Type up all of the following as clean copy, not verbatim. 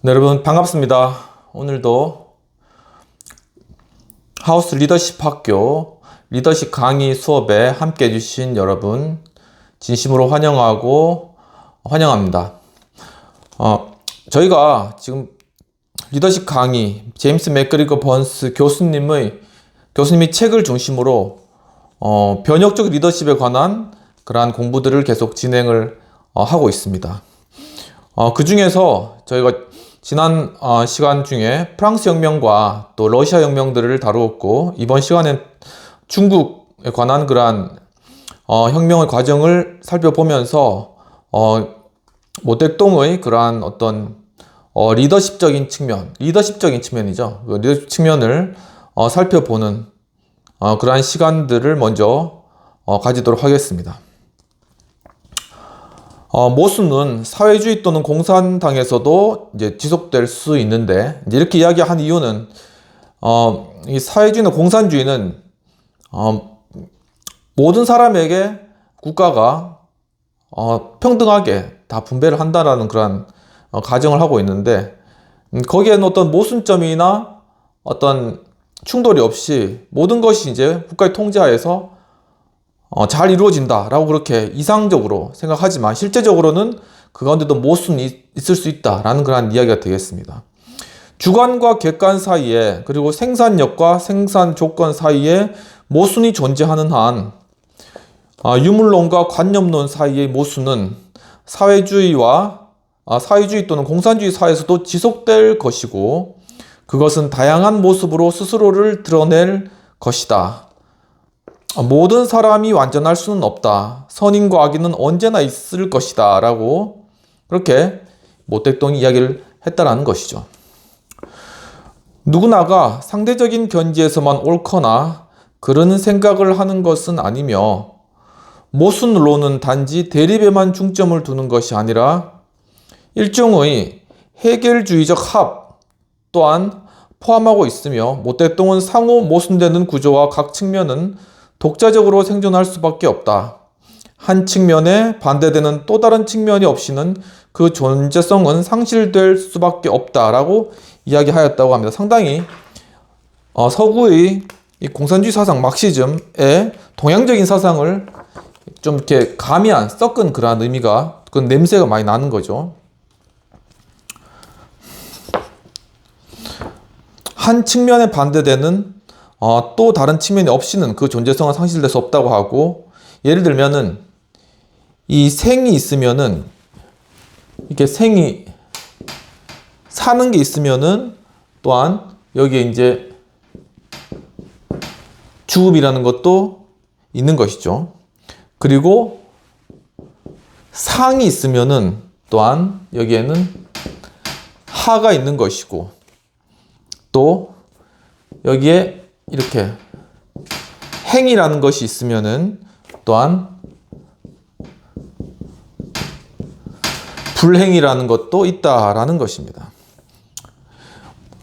네, 여러분 반갑습니다. 오늘도 하우스 리더십 학교 리더십 강의 수업에 함께 해주신 여러분 진심으로 환영합니다. 저희가 지금 리더십 강의 제임스 맥그리거 번스 교수님이 책을 중심으로 변혁적 리더십에 관한 그러한 공부들을 계속 진행을 하고 있습니다. 그 중에서 저희가 지난 시간 중에 프랑스 혁명과 또 러시아 혁명들을 다루었고, 이번 시간엔 중국에 관한 그러한 혁명의 과정을 살펴보면서 모택동의 그러한 어떤 리더십적인 측면이죠. 그 리더십 측면을 살펴보는 그러한 시간들을 먼저 가지도록 하겠습니다. 모순은 사회주의 또는 공산당에서도 이제 지속될 수 있는데, 이제 이렇게 이야기한 이유는 이 사회주의나 공산주의는 모든 사람에게 국가가 평등하게 다 분배를 한다라는 그런 가정을 하고 있는데, 거기에는 어떤 모순점이나 어떤 충돌이 없이 모든 것이 이제 국가의 통제하에서 잘 이루어진다라고 그렇게 이상적으로 생각하지만, 실제적으로는 그 가운데도 모순이 있을 수 있다라는 그런 이야기가 되겠습니다. 주관과 객관 사이에, 그리고 생산력과 생산 조건 사이에 모순이 존재하는 한, 유물론과 관념론 사이의 모순은 사회주의 또는 공산주의 사회에서도 지속될 것이고, 그것은 다양한 모습으로 스스로를 드러낼 것이다. 모든 사람이 완전할 수는 없다. 선인과 악인은 언제나 있을 것이다. 라고 그렇게 모택동이 이야기를 했다라는 것이죠. 누구나가 상대적인 견지에서만 옳거나 그런 생각을 하는 것은 아니며, 모순론은 단지 대립에만 중점을 두는 것이 아니라 일종의 해결주의적 합 또한 포함하고 있으며, 모택동은 상호 모순되는 구조와 각 측면은 독자적으로 생존할 수밖에 없다. 한 측면에 반대되는 또 다른 측면이 없이는 그 존재성은 상실될 수밖에 없다라고 이야기하였다고 합니다. 상당히 서구의 이 공산주의 사상 막시즘의 동양적인 사상을 좀 이렇게 가미한 섞은 그러한 의미가, 그 냄새가 많이 나는 거죠. 한 측면에 반대되는 또 다른 측면이 없이는 그 존재성은 상실될 수 없다고 하고, 예를 들면은 이 생이 있으면은, 이렇게 생이 사는 게 있으면은 또한 여기에 이제 죽음이라는 것도 있는 것이죠. 그리고 상이 있으면은 또한 여기에는 하가 있는 것이고, 또 여기에 이렇게 행이라는 것이 있으면은 또한 불행이라는 것도 있다라는 것입니다.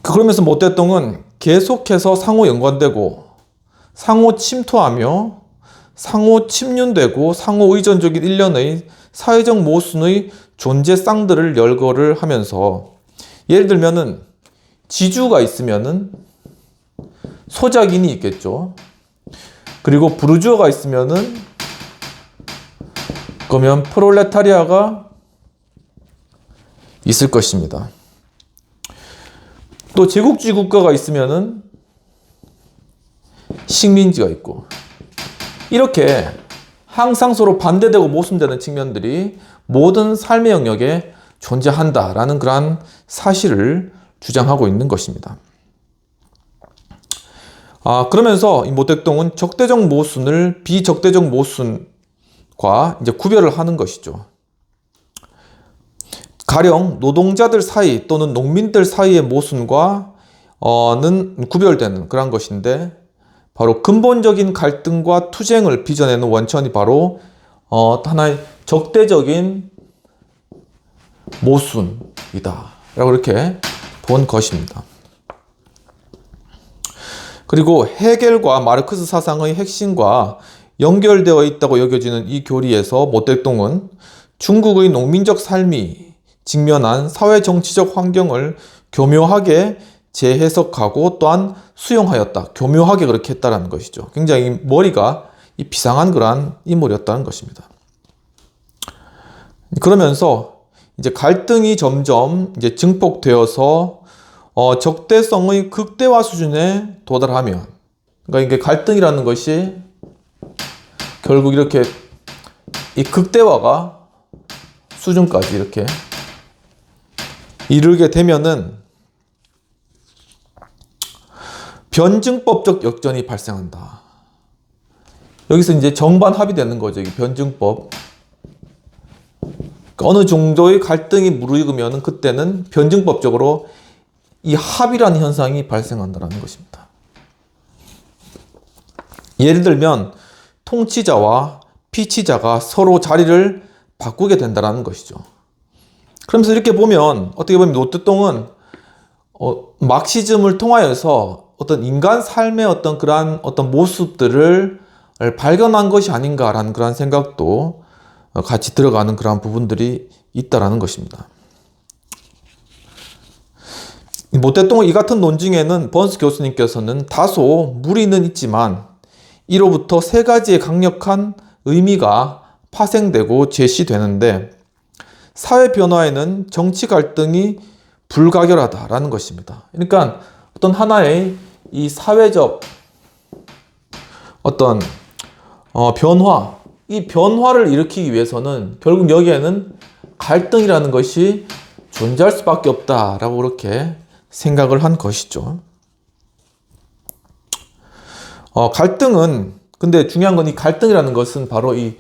그러면서 모택동은 계속해서 상호 연관되고 상호 침투하며 상호 침륜되고 상호 의존적인 일련의 사회적 모순의 존재상들을 열거를 하면서, 예를 들면은 지주가 있으면은 소작인이 있겠죠. 그리고 부르주아가 있으면은 그러면 프롤레타리아가 있을 것입니다. 또 제국주의 국가가 있으면은 식민지가 있고, 이렇게 항상 서로 반대되고 모순되는 측면들이 모든 삶의 영역에 존재한다라는 그러한 사실을 주장하고 있는 것입니다. 그러면서 이 모택동은 적대적 모순을 비적대적 모순과 이제 구별을 하는 것이죠. 가령 노동자들 사이 또는 농민들 사이의 모순과는 구별되는 그런 것인데, 바로 근본적인 갈등과 투쟁을 빚어내는 원천이 바로 하나의 적대적인 모순이다 라고 이렇게 본 것입니다. 그리고 헤겔과 마르크스 사상의 핵심과 연결되어 있다고 여겨지는 이 교리에서 모택동은 중국의 농민적 삶이 직면한 사회 정치적 환경을 교묘하게 재해석하고 또한 수용하였다. 교묘하게 그렇게 했다라는 것이죠. 굉장히 머리가 비상한 그러한 인물이었다는 것입니다. 그러면서 이제 갈등이 점점 이제 증폭되어서 적대성의 극대화 수준에 도달하면, 그러니까 이게 갈등이라는 것이 결국 이렇게 이 극대화가 수준까지 이렇게 이르게 되면은 변증법적 역전이 발생한다. 여기서 이제 정반 합의되는 거죠. 이 변증법. 그러니까 어느 정도의 갈등이 무르익으면 그때는 변증법적으로 이 합의라는 현상이 발생한다는 것입니다. 예를 들면 통치자와 피치자가 서로 자리를 바꾸게 된다는 것이죠. 그러면서 이렇게 보면 어떻게 보면 노뜨동은 막시즘을 통하여서 어떤 인간 삶의 어떤 그러한 어떤 모습들을 발견한 것이 아닌가라는 그런 생각도 같이 들어가는 그런 부분들이 있다라는 것입니다. 모태똥의 이 같은 논증에는 번스 교수님께서는 다소 무리는 있지만 이로부터 세 가지의 강력한 의미가 파생되고 제시되는데, 사회 변화에는 정치 갈등이 불가결하다라는 것입니다. 그러니까 어떤 하나의 이 사회적 어떤 변화, 이 변화를 일으키기 위해서는 결국 여기에는 갈등이라는 것이 존재할 수밖에 없다라고 그렇게 생각을 한 것이죠. 갈등은, 근데 중요한 건 이 갈등이라는 것은 바로 이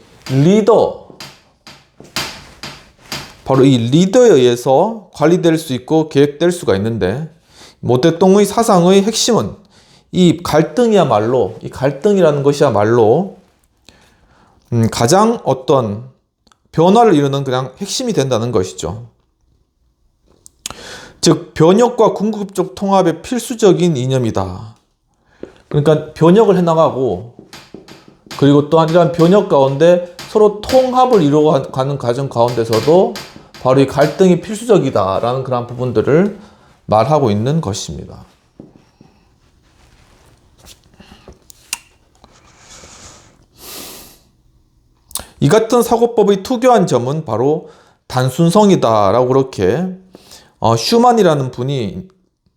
리더에 의해서 관리될 수 있고 계획될 수가 있는데, 모태똥의 사상의 핵심은 이 갈등이라는 것이야말로 가장 어떤 변화를 이루는 그냥 핵심이 된다는 것이죠. 즉, 변혁과 궁극적 통합의 필수적인 이념이다. 그러니까 변혁을 해나가고, 그리고 또한 이러한 변혁 가운데 서로 통합을 이루어가는 과정 가운데서도 바로 이 갈등이 필수적이다라는 그런 부분들을 말하고 있는 것입니다. 이 같은 사고법의 투교한 점은 바로 단순성이다라고 그렇게 슈만이라는 분이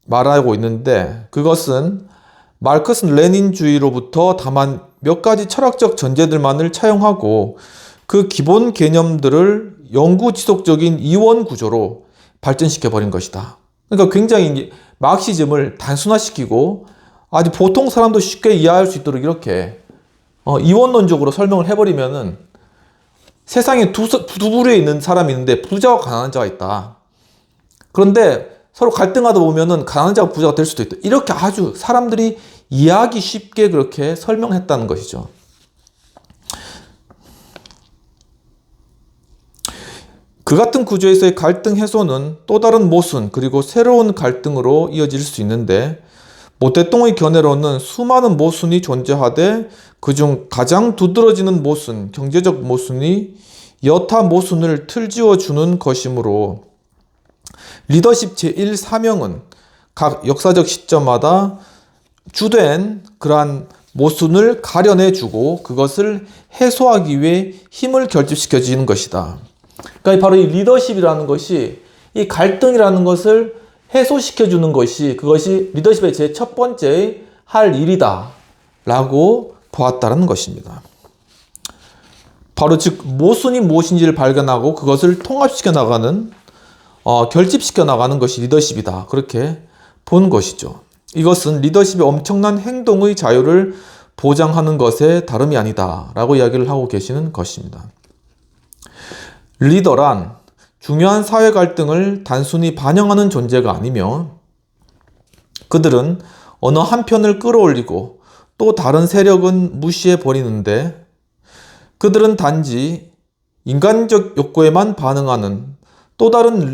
말하고 있는데, 그것은 마르크스 레닌주의로부터 다만 몇 가지 철학적 전제들만을 차용하고 그 기본 개념들을 영구 지속적인 이원 구조로 발전시켜 버린 것이다. 그러니까 굉장히 마르크시즘을 단순화시키고 아주 보통 사람도 쉽게 이해할 수 있도록 이렇게 이원론적으로 설명을 해버리면은 세상에 두 부류에 있는 사람이 있는데 부자와 가난한 자가 있다. 그런데 서로 갈등하다 보면은 가난한 자가 부자가 될 수도 있다. 이렇게 아주 사람들이 이해하기 쉽게 그렇게 설명했다는 것이죠. 그 같은 구조에서의 갈등 해소는 또 다른 모순 그리고 새로운 갈등으로 이어질 수 있는데, 모태똥의 견해로는 수많은 모순이 존재하되 그중 가장 두드러지는 모순, 경제적 모순이 여타 모순을 틀지어주는 것이므로 리더십 제1사명은 각 역사적 시점마다 주된 그러한 모순을 가려내주고 그것을 해소하기 위해 힘을 결집시켜주는 것이다. 그러니까 바로 이 리더십이라는 것이 이 갈등이라는 것을 해소시켜주는 것이, 그것이 리더십의 제 첫 번째 할 일이다 라고 보았다는 것입니다. 바로 즉 모순이 무엇인지를 발견하고 그것을 통합시켜 나가는 결집시켜 나가는 것이 리더십이다, 그렇게 본 것이죠. 이것은 리더십의 엄청난 행동의 자유를 보장하는 것에 다름이 아니다 라고 이야기를 하고 계시는 것입니다. 리더란 중요한 사회 갈등을 단순히 반영하는 존재가 아니며, 그들은 어느 한편을 끌어올리고 또 다른 세력은 무시해 버리는데, 그들은 단지 인간적 욕구에만 반응하는 또 다른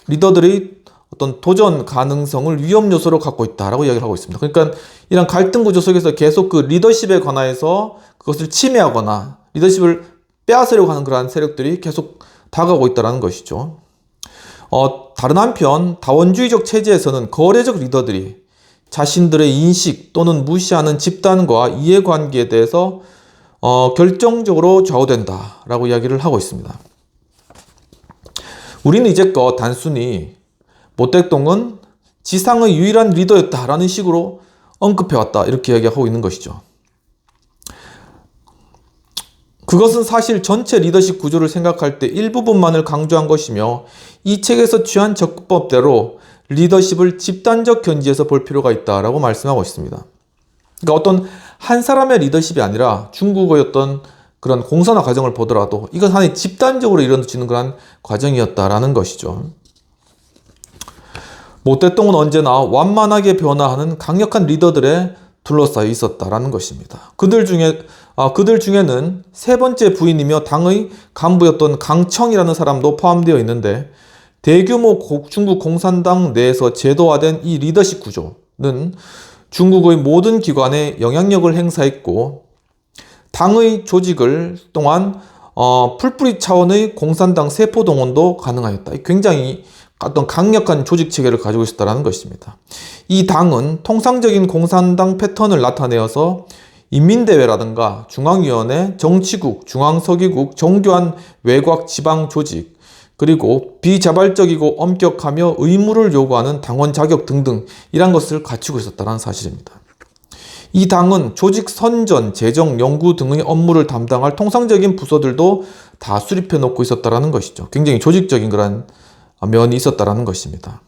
리더들의 어떤 도전 가능성을 위험 요소로 갖고 있다라고 이야기를 하고 있습니다. 그러니까 이런 갈등 구조 속에서 계속 그 리더십에 관하여서 그것을 침해하거나 리더십을 빼앗으려고 하는 그러한 세력들이 계속 다가오고 있다는 것이죠. 다른 한편 다원주의적 체제에서는 거래적 리더들이 자신들의 인식 또는 무시하는 집단과 이해관계에 대해서 결정적으로 좌우된다라고 이야기를 하고 있습니다. 우리는 이제껏 단순히 모택동은 지상의 유일한 리더였다라는 식으로 언급해왔다 이렇게 이야기하고 있는 것이죠. 그것은 사실 전체 리더십 구조를 생각할 때 일부분만을 강조한 것이며 이 책에서 취한 접근법대로 리더십을 집단적 견지에서 볼 필요가 있다라고 말씀하고 있습니다. 그러니까 어떤 한 사람의 리더십이 아니라 중국의 어떤 그런 공산화 과정을 보더라도 이건 하나의 집단적으로 이루어지는 그런 과정이었다라는 것이죠. 모택동은 언제나 완만하게 변화하는 강력한 리더들에 둘러싸여 있었다라는 것입니다. 그들 중에는 세 번째 부인이며 당의 간부였던 강청이라는 사람도 포함되어 있는데 대규모 중국 공산당 내에서 제도화된 이 리더십 구조는 중국의 모든 기관에 영향력을 행사했고 당의 조직을 또한 풀뿌리 차원의 공산당 세포 동원도 가능하였다. 굉장히 어떤 강력한 조직 체계를 가지고 있었다는 것입니다. 이 당은 통상적인 공산당 패턴을 나타내어서 인민대회라든가 중앙위원회, 정치국, 중앙서기국, 정교한 외곽 지방 조직, 그리고 비자발적이고 엄격하며 의무를 요구하는 당원 자격 등등 이런 것을 갖추고 있었다는 사실입니다. 이 당은 조직 선전, 재정, 연구 등의 업무를 담당할 통상적인 부서들도 다 수립해 놓고 있었다는 것이죠. 굉장히 조직적인 그런 면이 있었다는 것입니다.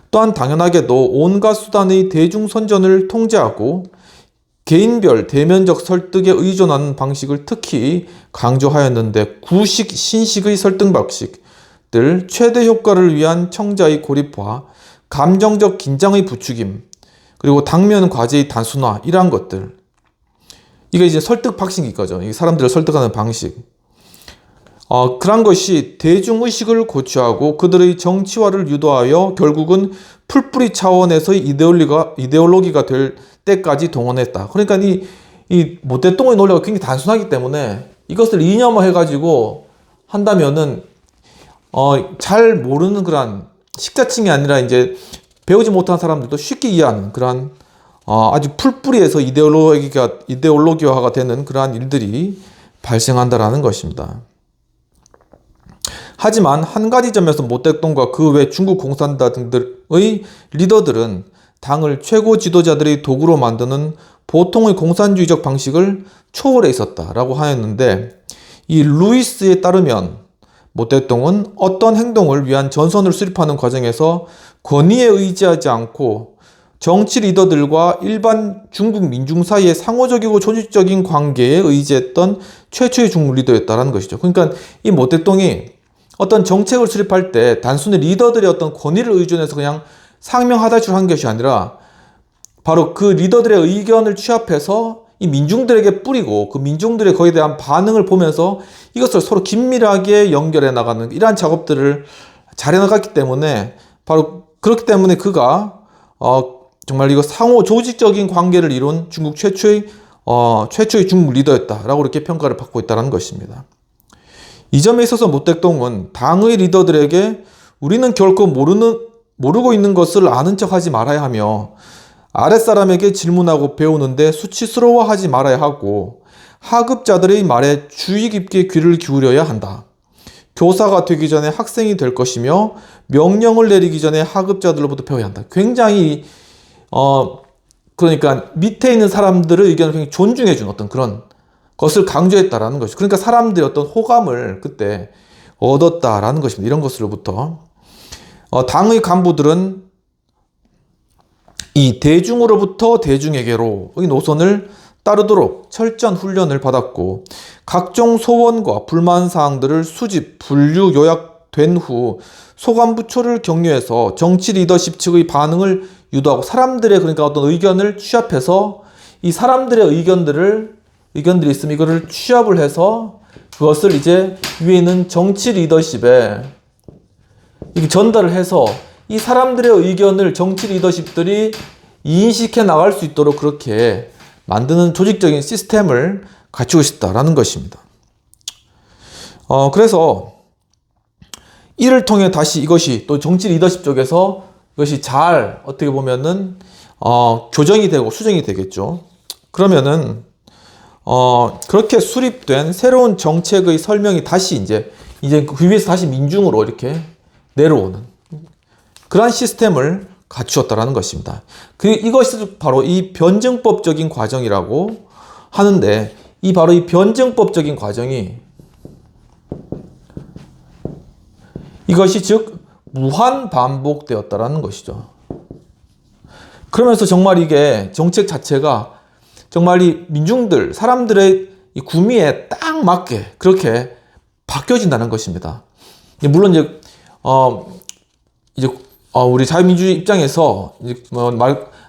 또한 당연하게도 온갖 수단의 대중선전을 통제하고 개인별 대면적 설득에 의존하는 방식을 특히 강조하였는데 구식, 신식의 설득 방식들, 최대 효과를 위한 청자의 고립화, 감정적 긴장의 부추김, 그리고 당면 과제의 단순화 이러한 것들, 이게 이제 설득 방식인 거죠. 이 사람들을 설득하는 방식. 그런 것이 대중의식을 고취하고 그들의 정치화를 유도하여 결국은 풀뿌리 차원에서의 이데올로기가 될 때까지 동원했다. 그러니까 이 모택동의 논리가 굉장히 단순하기 때문에 이것을 이념화해가지고 한다면은 잘 모르는 그런 식자층이 아니라 이제 배우지 못한 사람들도 쉽게 이해하는 그러한 아주 풀뿌리에서 이데올로기화가 되는 그러한 일들이 발생한다라는 것입니다. 하지만 한 가지 점에서 모택동과 그 외 중국 공산당 등들의 리더들은 당을 최고 지도자들의 도구로 만드는 보통의 공산주의적 방식을 초월해 있었다라고 하였는데 이 루이스에 따르면 모택동은 어떤 행동을 위한 전선을 수립하는 과정에서 권위에 의지하지 않고 정치 리더들과 일반 중국 민중 사이의 상호적이고 조직적인 관계에 의지했던 최초의 중국 리더였다는 것이죠. 그러니까 이 모택동이 어떤 정책을 수립할 때 단순히 리더들의 어떤 권위를 의존해서 그냥 상명하다시로 한 것이 아니라 바로 그 리더들의 의견을 취합해서 이 민중들에게 뿌리고 그 민중들의 거기에 대한 반응을 보면서 이것을 서로 긴밀하게 연결해 나가는 이러한 작업들을 잘 해나갔기 때문에 바로 그렇기 때문에 그가 정말 이거 상호 조직적인 관계를 이룬 중국 최초의 중국 리더였다라고 이렇게 평가를 받고 있다는 것입니다. 이 점에 있어서 모택동은 당의 리더들에게 우리는 결코 모르고 있는 것을 아는 척하지 말아야 하며 아랫사람에게 질문하고 배우는데 수치스러워하지 말아야 하고 하급자들의 말에 주의 깊게 귀를 기울여야 한다. 교사가 되기 전에 학생이 될 것이며 명령을 내리기 전에 하급자들로부터 배워야 한다. 굉장히 그러니까 밑에 있는 사람들의 의견을 굉장히 존중해준 어떤 그런 것을 강조했다라는 것이죠. 그러니까 사람들의 어떤 호감을 그때 얻었다라는 것입니다. 이런 것으로부터 당의 간부들은 이 대중으로부터 대중에게로 의 노선을 따르도록 철저한 훈련을 받았고 각종 소원과 불만 사항들을 수집, 분류, 요약된 후 소관부처를 격려해서 정치 리더십 측의 반응을 유도하고 사람들의 그러니까 어떤 의견을 취합해서 이 사람들의 의견들이 있으면 이거를 취합을 해서 그것을 이제 위에 있는 정치 리더십에 이렇게 전달을 해서 이 사람들의 의견을 정치 리더십들이 인식해 나갈 수 있도록 그렇게 만드는 조직적인 시스템을 갖추고 있다라는 것입니다. 그래서 이를 통해 다시 이것이 또 정치 리더십 쪽에서 이것이 잘 어떻게 보면은 교정이 되고 수정이 되겠죠. 그러면은 그렇게 수립된 새로운 정책의 설명이 다시 이제 그 위에서 다시 민중으로 이렇게 내려오는 그러한 시스템을 갖추었다라는 것입니다. 이것이 바로 이 변증법적인 과정이라고 하는데, 바로 이 변증법적인 과정이 이것이 즉 무한 반복되었다라는 것이죠. 그러면서 정말 이게 정책 자체가 정말 이 민중들, 사람들의 이 구미에 딱 맞게 그렇게 바뀌어진다는 것입니다. 물론 우리 자유민주주의 입장에서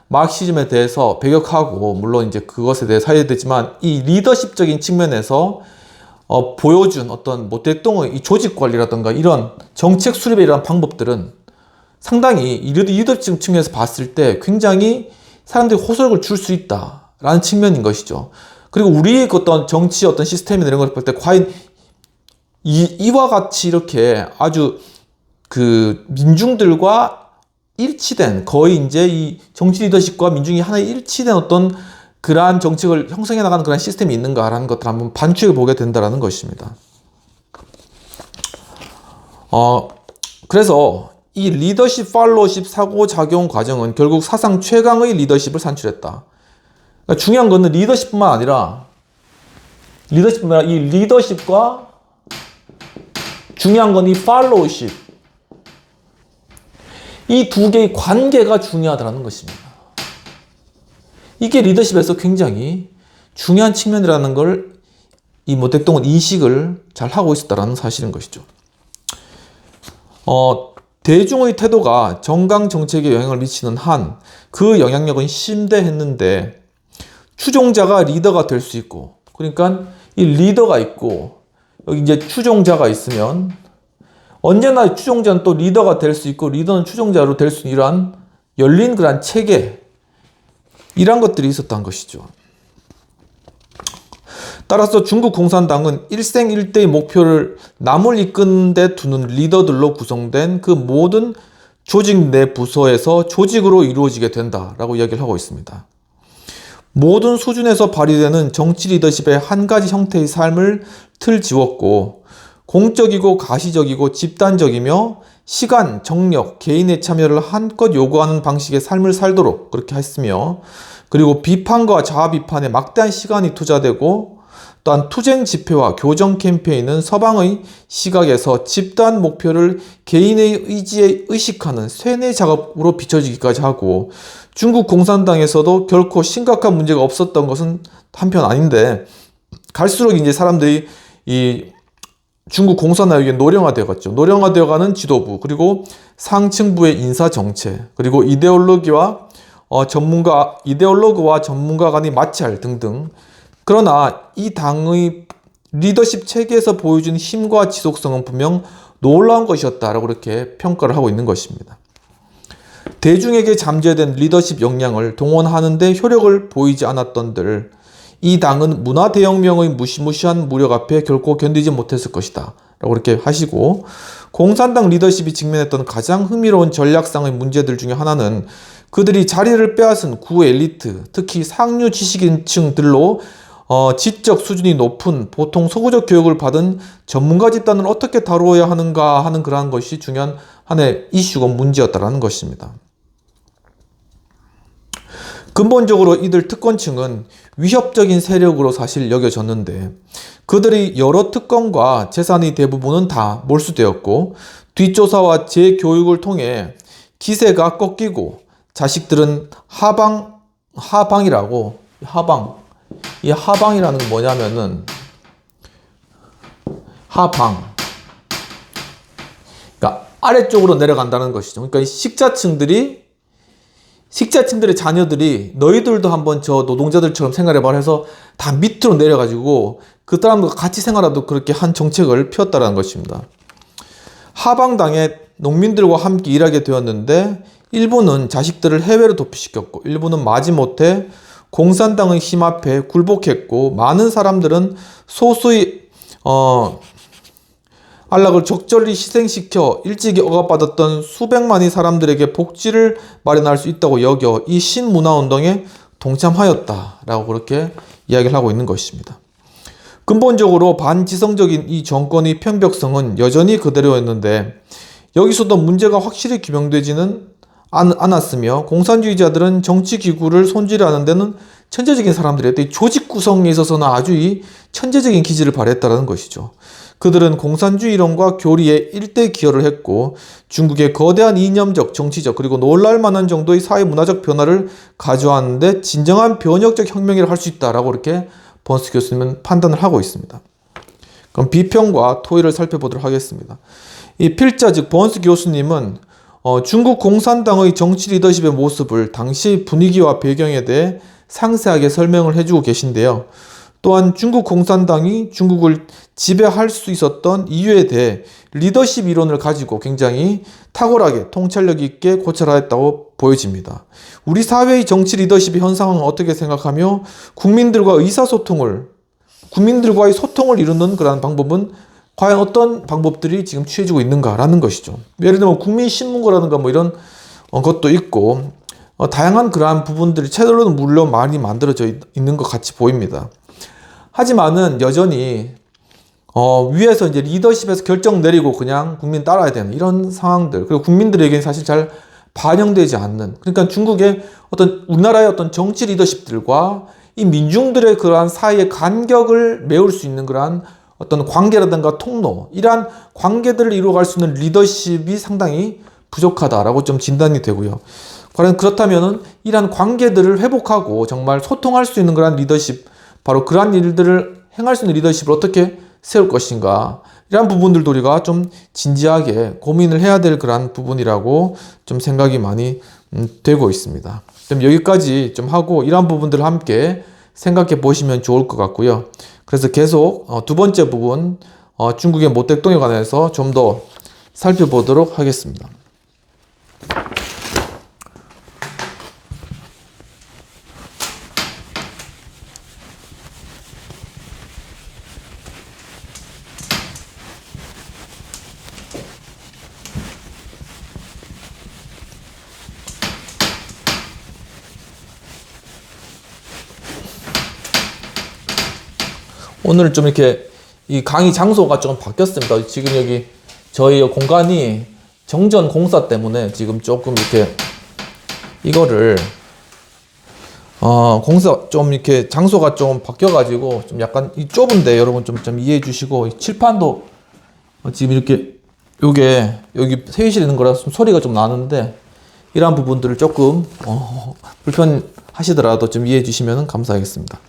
마르크시즘에 대해서 배격하고 물론 이제 그것에 대해 사야 되지만, 이 리더십적인 측면에서 보여준 어떤 대통령의 이 조직 관리라든가 이런 정책 수립에 이런 방법들은 상당히 이 리더십 측면에서 봤을 때 굉장히 사람들이 호소력을 줄 수 있다라는 측면인 것이죠. 그리고 우리의 어떤 정치 어떤 시스템이나 이런 걸 볼 때 과연 이와 같이 이렇게 아주 그 민중들과 일치된, 거의 이제 이 정치 리더십과 민중이 하나의 일치된 어떤 그러한 정책을 형성해 나가는 그런 시스템이 있는가라는 것들을 한번 반추해 보게 된다는 것입니다. 그래서 이 리더십 팔로우십 사고작용 과정은 결국 사상 최강의 리더십을 산출했다. 그러니까 중요한 것은 리더십뿐만 아니라 이 리더십과 중요한 건 이 팔로우십, 이 두 개의 관계가 중요하다는 것입니다. 이게 리더십에서 굉장히 중요한 측면이라는 걸 이 대통령은 인식을 잘 하고 있었다는 사실인 것이죠. 대중의 태도가 정강 정책에 영향을 미치는 한 그 영향력은 심대했는데, 추종자가 리더가 될 수 있고, 그러니까 이 리더가 있고 여기 이제 추종자가 있으면 언제나 추종자는 또 리더가 될 수 있고 리더는 추종자로 될 수 있는 이러한 열린 그러한 체계, 이런 것들이 있었던 것이죠. 따라서 중국 공산당은 일생일대의 목표를 남을 이끄는 데 두는 리더들로 구성된 그 모든 조직 내 부서에서 조직으로 이루어지게 된다라고 이야기를 하고 있습니다. 모든 수준에서 발휘되는 정치 리더십의 한 가지 형태의 삶을 틀지웠고, 공적이고 가시적이고 집단적이며 시간, 정력, 개인의 참여를 한껏 요구하는 방식의 삶을 살도록 그렇게 했으며, 그리고 비판과 자아 비판에 막대한 시간이 투자되고, 또한 투쟁 집회와 교정 캠페인은 서방의 시각에서 집단 목표를 개인의 의지에 의식하는 쇠뇌 작업으로 비춰지기까지 하고, 중국 공산당에서도 결코 심각한 문제가 없었던 것은 한편 아닌데, 갈수록 이제 사람들이 이 중국 공산당에게 노령화되었죠. 노령화되어가는 지도부, 그리고 상층부의 인사 정책, 그리고 이데올로그와 전문가 간의 마찰 등등. 그러나 이 당의 리더십 체계에서 보여준 힘과 지속성은 분명 놀라운 것이었다라고 그렇게 평가를 하고 있는 것입니다. 대중에게 잠재된 리더십 역량을 동원하는 데 효력을 보이지 않았던들, 이 당은 문화대혁명의 무시무시한 무력 앞에 결코 견디지 못했을 것이다 라고 이렇게 하시고, 공산당 리더십이 직면했던 가장 흥미로운 전략상의 문제들 중에 하나는 그들이 자리를 빼앗은 구 엘리트, 특히 상류 지식인층들로 지적 수준이 높은 보통 소구적 교육을 받은 전문가 집단을 어떻게 다루어야 하는가 하는 그러한 것이 중요한 하나의 이슈가 문제였다라는 것입니다. 근본적으로 이들 특권층은 위협적인 세력으로 사실 여겨졌는데, 그들의 여러 특권과 재산의 대부분은 다 몰수되었고, 뒷조사와 재교육을 통해 기세가 꺾이고, 자식들은 하방이라고, 이 하방이라는 건 뭐냐면은 그러니까 아래쪽으로 내려간다는 것이죠. 그러니까 이 식자층들의 자녀들이 너희들도 한번 저 노동자들처럼 생활해봐 해서 다 밑으로 내려가지고 그 사람들과 같이 생활하도 그렇게 한 정책을 펴었다는 것입니다. 하방당의 농민들과 함께 일하게 되었는데, 일부는 자식들을 해외로 도피시켰고, 일부는 마지못해 공산당의 힘 앞에 굴복했고, 많은 사람들은 소수의 안락을 적절히 희생시켜 일찍이 억압받았던 수백만의 사람들에게 복지를 마련할 수 있다고 여겨 이 신문화운동에 동참하였다라고 그렇게 이야기를 하고 있는 것입니다. 근본적으로 반지성적인 이 정권의 편벽성은 여전히 그대로였는데 여기서도 문제가 확실히 규명되지는 않았으며 공산주의자들은 정치기구를 손질하는 데는 천재적인 사람들이었다. 조직 구성에 있어서는 아주 이 천재적인 기질을 발휘했다는 것이죠. 그들은 공산주의 이론과 교리에 일대 기여를 했고 중국의 거대한 이념적, 정치적 그리고 놀랄만한 정도의 사회문화적 변화를 가져왔는데 진정한 변혁적 혁명이라 할 수 있다라고 이렇게 번스 교수님은 판단을 하고 있습니다. 그럼 비평과 토의를 살펴보도록 하겠습니다. 이 필자 즉 번스 교수님은 중국 공산당의 정치 리더십의 모습을 당시 분위기와 배경에 대해 상세하게 설명을 해주고 계신데요. 또한 중국 공산당이 중국을 지배할 수 있었던 이유에 대해 리더십 이론을 가지고 굉장히 탁월하게 통찰력 있게 고찰하였다고 보여집니다. 우리 사회의 정치 리더십의 현상은 어떻게 생각하며 국민들과의 소통을 이루는 그러한 방법은 과연 어떤 방법들이 지금 취해지고 있는가라는 것이죠. 예를 들면 국민신문고라든가 뭐 이런 것도 있고 다양한 그러한 부분들이 채널로는 물론 많이 만들어져 있는 것 같이 보입니다. 하지만은 여전히 위에서 이제 리더십에서 결정 내리고 그냥 국민 따라야 되는 이런 상황들, 그리고 국민들에게는 사실 잘 반영되지 않는, 그러니까 중국의 우리나라의 어떤 정치 리더십들과 이 민중들의 그러한 사이의 간격을 메울 수 있는 그러한 어떤 관계라든가 통로, 이러한 관계들을 이루어갈 수 있는 리더십이 상당히 부족하다라고 좀 진단이 되고요. 과연 그렇다면은 이러한 관계들을 회복하고 정말 소통할 수 있는 그러한 리더십, 바로 그러한 일들을 행할 수 있는 리더십을 어떻게 세울 것인가, 이러한 부분들도 우리가 좀 진지하게 고민을 해야 될 그러한 부분이라고 좀 생각이 많이 되고 있습니다. 그럼 여기까지 좀 하고 이러한 부분들을 함께 생각해 보시면 좋을 것 같고요. 그래서 계속 두 번째 부분 중국의 모택동에 관해서 좀 더 살펴보도록 하겠습니다. 오늘 좀 이렇게 이 강의 장소가 좀 바뀌었습니다. 지금 여기 저희 공간이 정전 공사 때문에 지금 조금 이렇게 이거를 공사 좀 이렇게 장소가 좀 바뀌어가지고 좀 약간 이 좁은데 여러분 좀 이해해 주시고, 칠판도 지금 이렇게 요게 여기 회의실에 있는 거라서 좀 소리가 좀 나는데 이러한 부분들을 조금 불편하시더라도 좀 이해해 주시면 감사하겠습니다.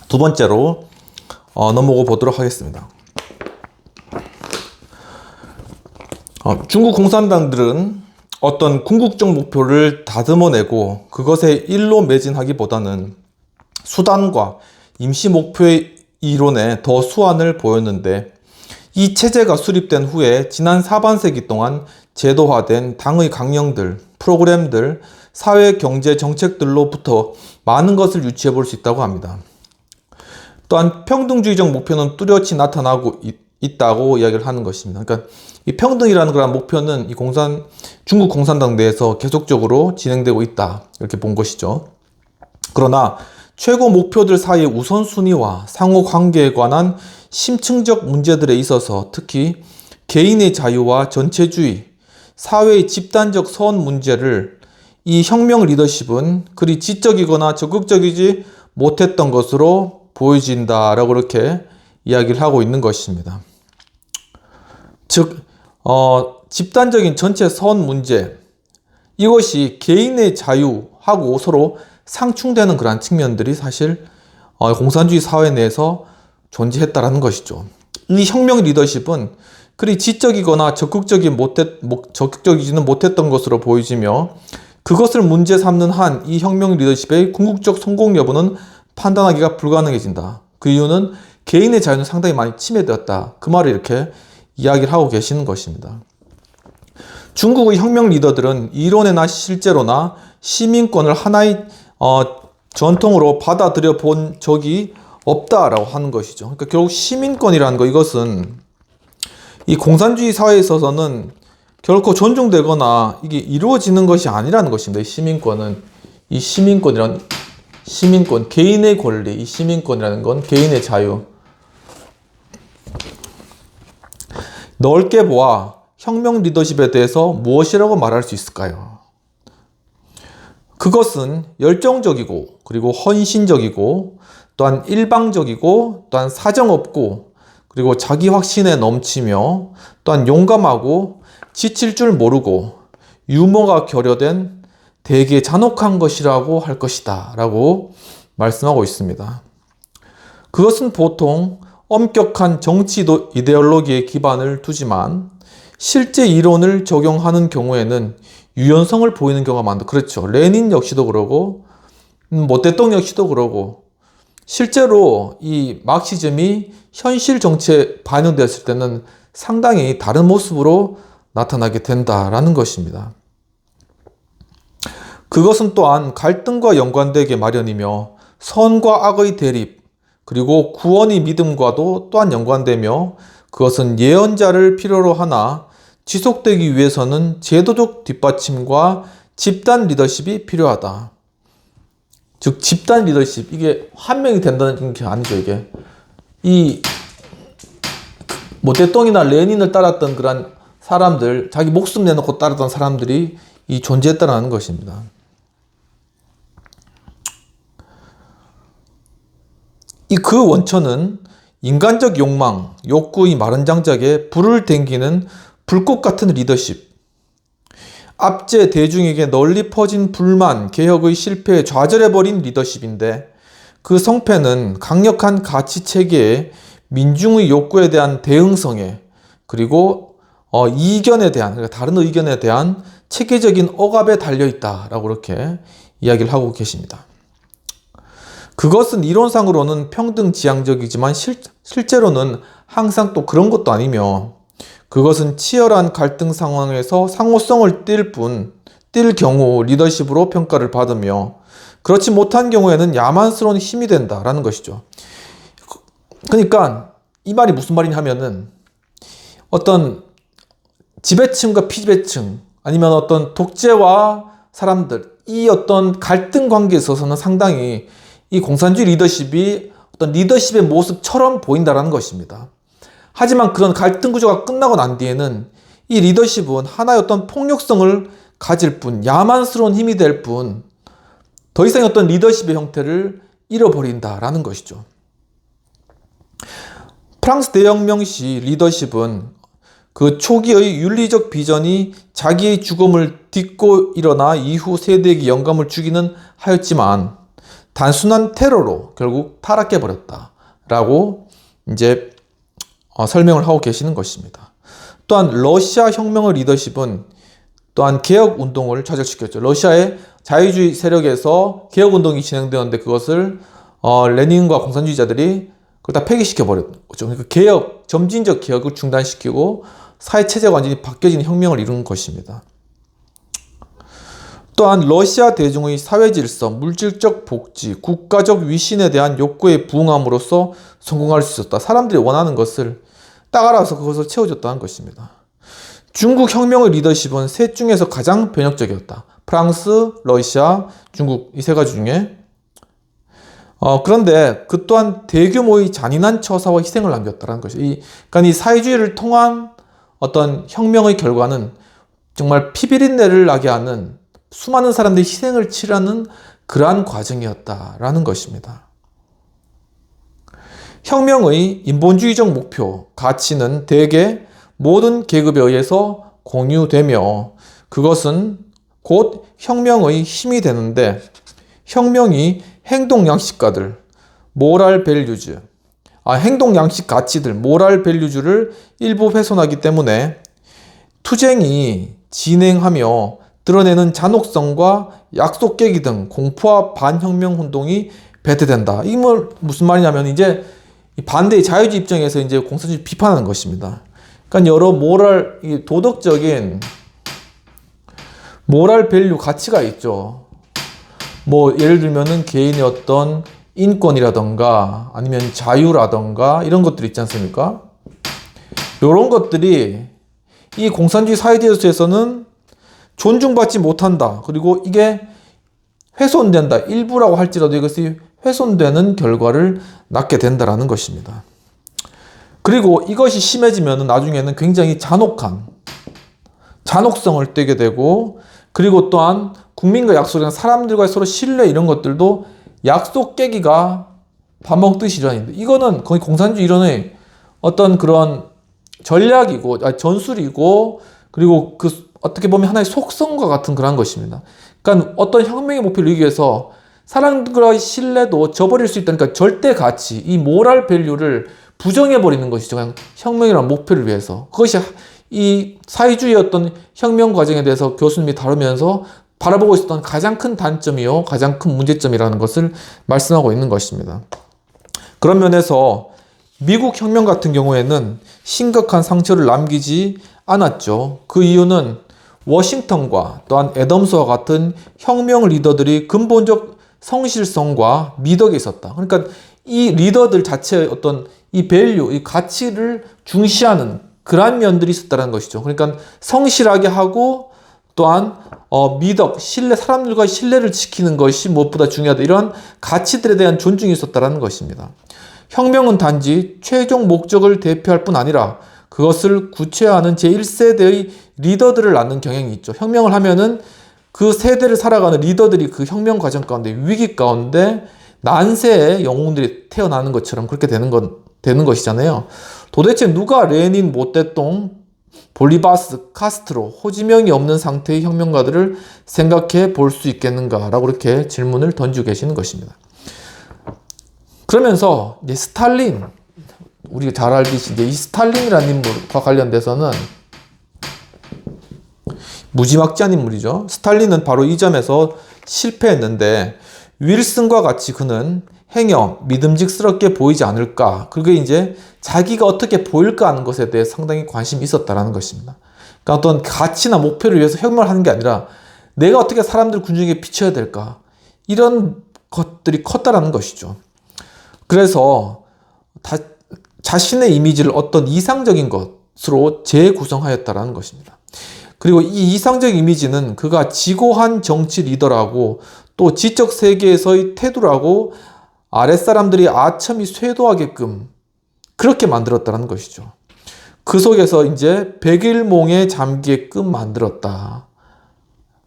두 번째로 넘어가 보도록 하겠습니다. 중국 공산당들은 어떤 궁극적 목표를 다듬어내고 그것에 일로 매진하기보다는 수단과 임시 목표의 이론에 더 수완을 보였는데, 이 체제가 수립된 후에 지난 하반세기 동안 제도화된 당의 강령들, 프로그램들, 사회 경제 정책들로부터 많은 것을 유추해 볼 수 있다고 합니다. 또한 평등주의적 목표는 뚜렷이 나타나고 있다고 이야기를 하는 것입니다. 그러니까 이 평등이라는 그런 목표는 이 중국 공산당 내에서 계속적으로 진행되고 있다, 이렇게 본 것이죠. 그러나 최고 목표들 사이의 우선순위와 상호관계에 관한 심층적 문제들에 있어서 특히 개인의 자유와 전체주의, 사회의 집단적 선 문제를 이 혁명 리더십은 그리 지적이거나 적극적이지 못했던 것으로 보여진다라고 그렇게 이야기를 하고 있는 것입니다. 즉, 집단적인 전체 선 문제, 이것이 개인의 자유하고 서로 상충되는 그러한 측면들이 사실 공산주의 사회 내에서 존재했다라는 것이죠. 이 혁명 리더십은 그리 지적이거나 적극적이지는 못했던 것으로 보여지며, 그것을 문제 삼는 한 이 혁명 리더십의 궁극적 성공 여부는 판단하기가 불가능해진다. 그 이유는 개인의 자유는 상당히 많이 침해되었다. 그 말을 이렇게 이야기를 하고 계시는 것입니다. 중국의 혁명 리더들은 이론에나 실제로나 시민권을 하나의 전통으로 받아들여 본 적이 없다라고 하는 것이죠. 그러니까 결국 시민권이라는 거, 이것은 이 공산주의 사회에 있어서는 결코 존중되거나 이게 이루어지는 것이 아니라는 것입니다. 이 시민권은, 이 시민권이란 시민권, 개인의 권리, 이 시민권이라는 건 개인의 자유. 넓게 보아 혁명 리더십에 대해서 무엇이라고 말할 수 있을까요? 그것은 열정적이고, 그리고 헌신적이고, 또한 일방적이고, 또한 사정없고, 그리고 자기 확신에 넘치며, 또한 용감하고, 지칠 줄 모르고, 유머가 결여된 되게 잔혹한 것이라고 할 것이다 라고 말씀하고 있습니다. 그것은 보통 엄격한 정치 이데올로기에 기반을 두지만 실제 이론을 적용하는 경우에는 유연성을 보이는 경우가 많다. 그렇죠. 레닌 역시도 그러고 모태똥 역시도 그러고, 실제로 이 마르크시즘이 현실 정치에 반영되었을 때는 상당히 다른 모습으로 나타나게 된다라는 것입니다. 그것은 또한 갈등과 연관되게 마련이며 선과 악의 대립, 그리고 구원의 믿음과도 또한 연관되며, 그것은 예언자를 필요로 하나 지속되기 위해서는 제도적 뒷받침과 집단 리더십이 필요하다. 즉 집단 리더십, 이게 한 명이 된다는 게 아니죠. 이게 이 모태똥이나 레닌을 따랐던 그런 사람들, 자기 목숨 내놓고 따랐던 사람들이 이 존재했다는 것입니다. 그 원천은 인간적 욕망, 욕구의 마른 장작에 불을 댕기는 불꽃 같은 리더십, 압제 대중에게 널리 퍼진 불만, 개혁의 실패에 좌절해버린 리더십인데, 그 성패는 강력한 가치 체계에 민중의 욕구에 대한 대응성에, 그리고 이견에 대한, 그러니까 다른 의견에 대한 체계적인 억압에 달려있다라고 이렇게 이야기를 하고 계십니다. 그것은 이론상으로는 평등지향적이지만 실제로는 항상 또 그런 것도 아니며, 그것은 치열한 갈등 상황에서 상호성을 띌 경우 리더십으로 평가를 받으며, 그렇지 못한 경우에는 야만스러운 힘이 된다라는 것이죠. 그러니까 이 말이 무슨 말이냐 하면은, 어떤 지배층과 피지배층, 아니면 어떤 독재와 사람들, 이 어떤 갈등 관계에 있어서는 상당히 이 공산주의 리더십이 어떤 리더십의 모습처럼 보인다는 것입니다. 하지만 그런 갈등 구조가 끝나고 난 뒤에는 이 리더십은 하나의 어떤 폭력성을 가질 뿐, 야만스러운 힘이 될 뿐, 더 이상의 어떤 리더십의 형태를 잃어버린다라는 것이죠. 프랑스 대혁명 시 리더십은 그 초기의 윤리적 비전이 자기의 죽음을 딛고 일어나 이후 세대에게 영감을 주기는 하였지만 단순한 테러로 결국 타락해버렸다라고 이제 설명을 하고 계시는 것입니다. 또한 러시아 혁명의 리더십은 또한 개혁운동을 좌절시켰죠. 러시아의 자유주의 세력에서 개혁운동이 진행되었는데 그것을 레닌과 공산주의자들이 그걸 다 폐기시켜버렸죠. 그러니까 점진적 개혁을 중단시키고 사회체제가 완전히 바뀌어지는 혁명을 이룬 것입니다. 또한 러시아 대중의 사회질서, 물질적 복지, 국가적 위신에 대한 욕구에 부응함으로써 성공할 수 있었다. 사람들이 원하는 것을 딱 알아서 그것을 채워줬다는 것입니다. 중국 혁명의 리더십은 셋 중에서 가장 변혁적이었다. 프랑스, 러시아, 중국, 이 세 가지 중에. 그런데 그 또한 대규모의 잔인한 처사와 희생을 남겼다는 것이죠. 그러니까 이 사회주의를 통한 어떤 혁명의 결과는 정말 피비린내를 나게 하는 수많은 사람들이 희생을 치르는 그러한 과정이었다라는 것입니다. 혁명의 인본주의적 목표, 가치는 대개 모든 계급에 의해서 공유되며 그것은 곧 혁명의 힘이 되는데, 혁명이 행동 양식가들, 모랄 밸류즈, 행동 양식 가치들, 모랄 밸류즈를 일부 훼손하기 때문에 투쟁이 진행하며 드러내는 잔혹성과 약속 깨기 등 공포와 반혁명 운동이 배태된다. 이게 무슨 말이냐면 이제 반대의 자유주의 입장에서 이제 공산주의 비판하는 것입니다. 그러니까 여러 모랄, 도덕적인 모랄 밸류 가치가 있죠. 뭐 예를 들면은 개인의 어떤 인권이라던가 아니면 자유라던가 이런 것들이 있지 않습니까? 이런 것들이 이 공산주의 사회제도에서는 존중받지 못한다. 그리고 이게 훼손된다. 일부라고 할지라도 이것이 훼손되는 결과를 낳게 된다라는 것입니다. 그리고 이것이 심해지면 나중에는 굉장히 잔혹성을 띠게 되고, 그리고 또한 국민과 약속이나 사람들과의 서로 신뢰 이런 것들도 약속 깨기가 밥 먹듯이 일어나는데, 이거는 거의 공산주의 이론의 어떤 그런 전략이고 전술이고, 그리고 그 어떻게 보면 하나의 속성과 같은 그런 것입니다. 그러니까 어떤 혁명의 목표를 이루기 위해서 사람들과의 신뢰도 저버릴 수 있다니까, 절대 가치, 이 모랄 밸류를 부정해버리는 것이죠. 그냥 혁명이라는 목표를 위해서. 그것이 이 사회주의 어떤 혁명 과정에 대해서 교수님이 다루면서 바라보고 있었던 가장 큰 단점이요, 가장 큰 문제점이라는 것을 말씀하고 있는 것입니다. 그런 면에서 미국 혁명 같은 경우에는 심각한 상처를 남기지 않았죠. 그 이유는 워싱턴과 또한 애덤스와 같은 혁명 리더들이 근본적 성실성과 미덕이 있었다. 그러니까 이 리더들 자체의 어떤 이 밸류, 이 가치를 중시하는 그러한 면들이 있었다는 것이죠. 그러니까 성실하게 하고 또한 미덕, 신뢰, 사람들과의 신뢰를 지키는 것이 무엇보다 중요하다. 이런 가치들에 대한 존중이 있었다는 것입니다. 혁명은 단지 최종 목적을 대표할 뿐 아니라 그것을 구체화하는 제1세대의 리더들을 낳는 경향이 있죠. 혁명을 하면은 그 세대를 살아가는 리더들이 그 혁명 과정 가운데, 위기 가운데 난세의 영웅들이 태어나는 것처럼 그렇게 되는 것이잖아요. 도대체 누가 레닌, 모떼똥, 볼리바스, 카스트로, 호지명이 없는 상태의 혁명가들을 생각해 볼 수 있겠는가라고 이렇게 질문을 던지고 계시는 것입니다. 그러면서 이제 스탈린, 우리가 잘 알듯이 이제 이 스탈린이라는 인물과 관련돼서는 무지막지한 인물이죠. 스탈린은 바로 이 점에서 실패했는데, 윌슨과 같이 그는 행여 믿음직스럽게 보이지 않을까, 그게 이제 자기가 어떻게 보일까 하는 것에 대해 상당히 관심이 있었다라는 것입니다. 그러니까 어떤 가치나 목표를 위해서 혁명을 하는 게 아니라 내가 어떻게 사람들 군중에게 비춰야 될까, 이런 것들이 컸다라는 것이죠. 그래서 자신의 이미지를 어떤 이상적인 것으로 재구성하였다라는 것입니다. 그리고 이 이상적 이미지는 그가 지고한 정치 리더라고, 또 지적 세계에서의 태도라고 아랫사람들이 아첨이 쇄도하게끔 그렇게 만들었다는 것이죠. 그 속에서 이제 백일몽에 잠기게끔 만들었다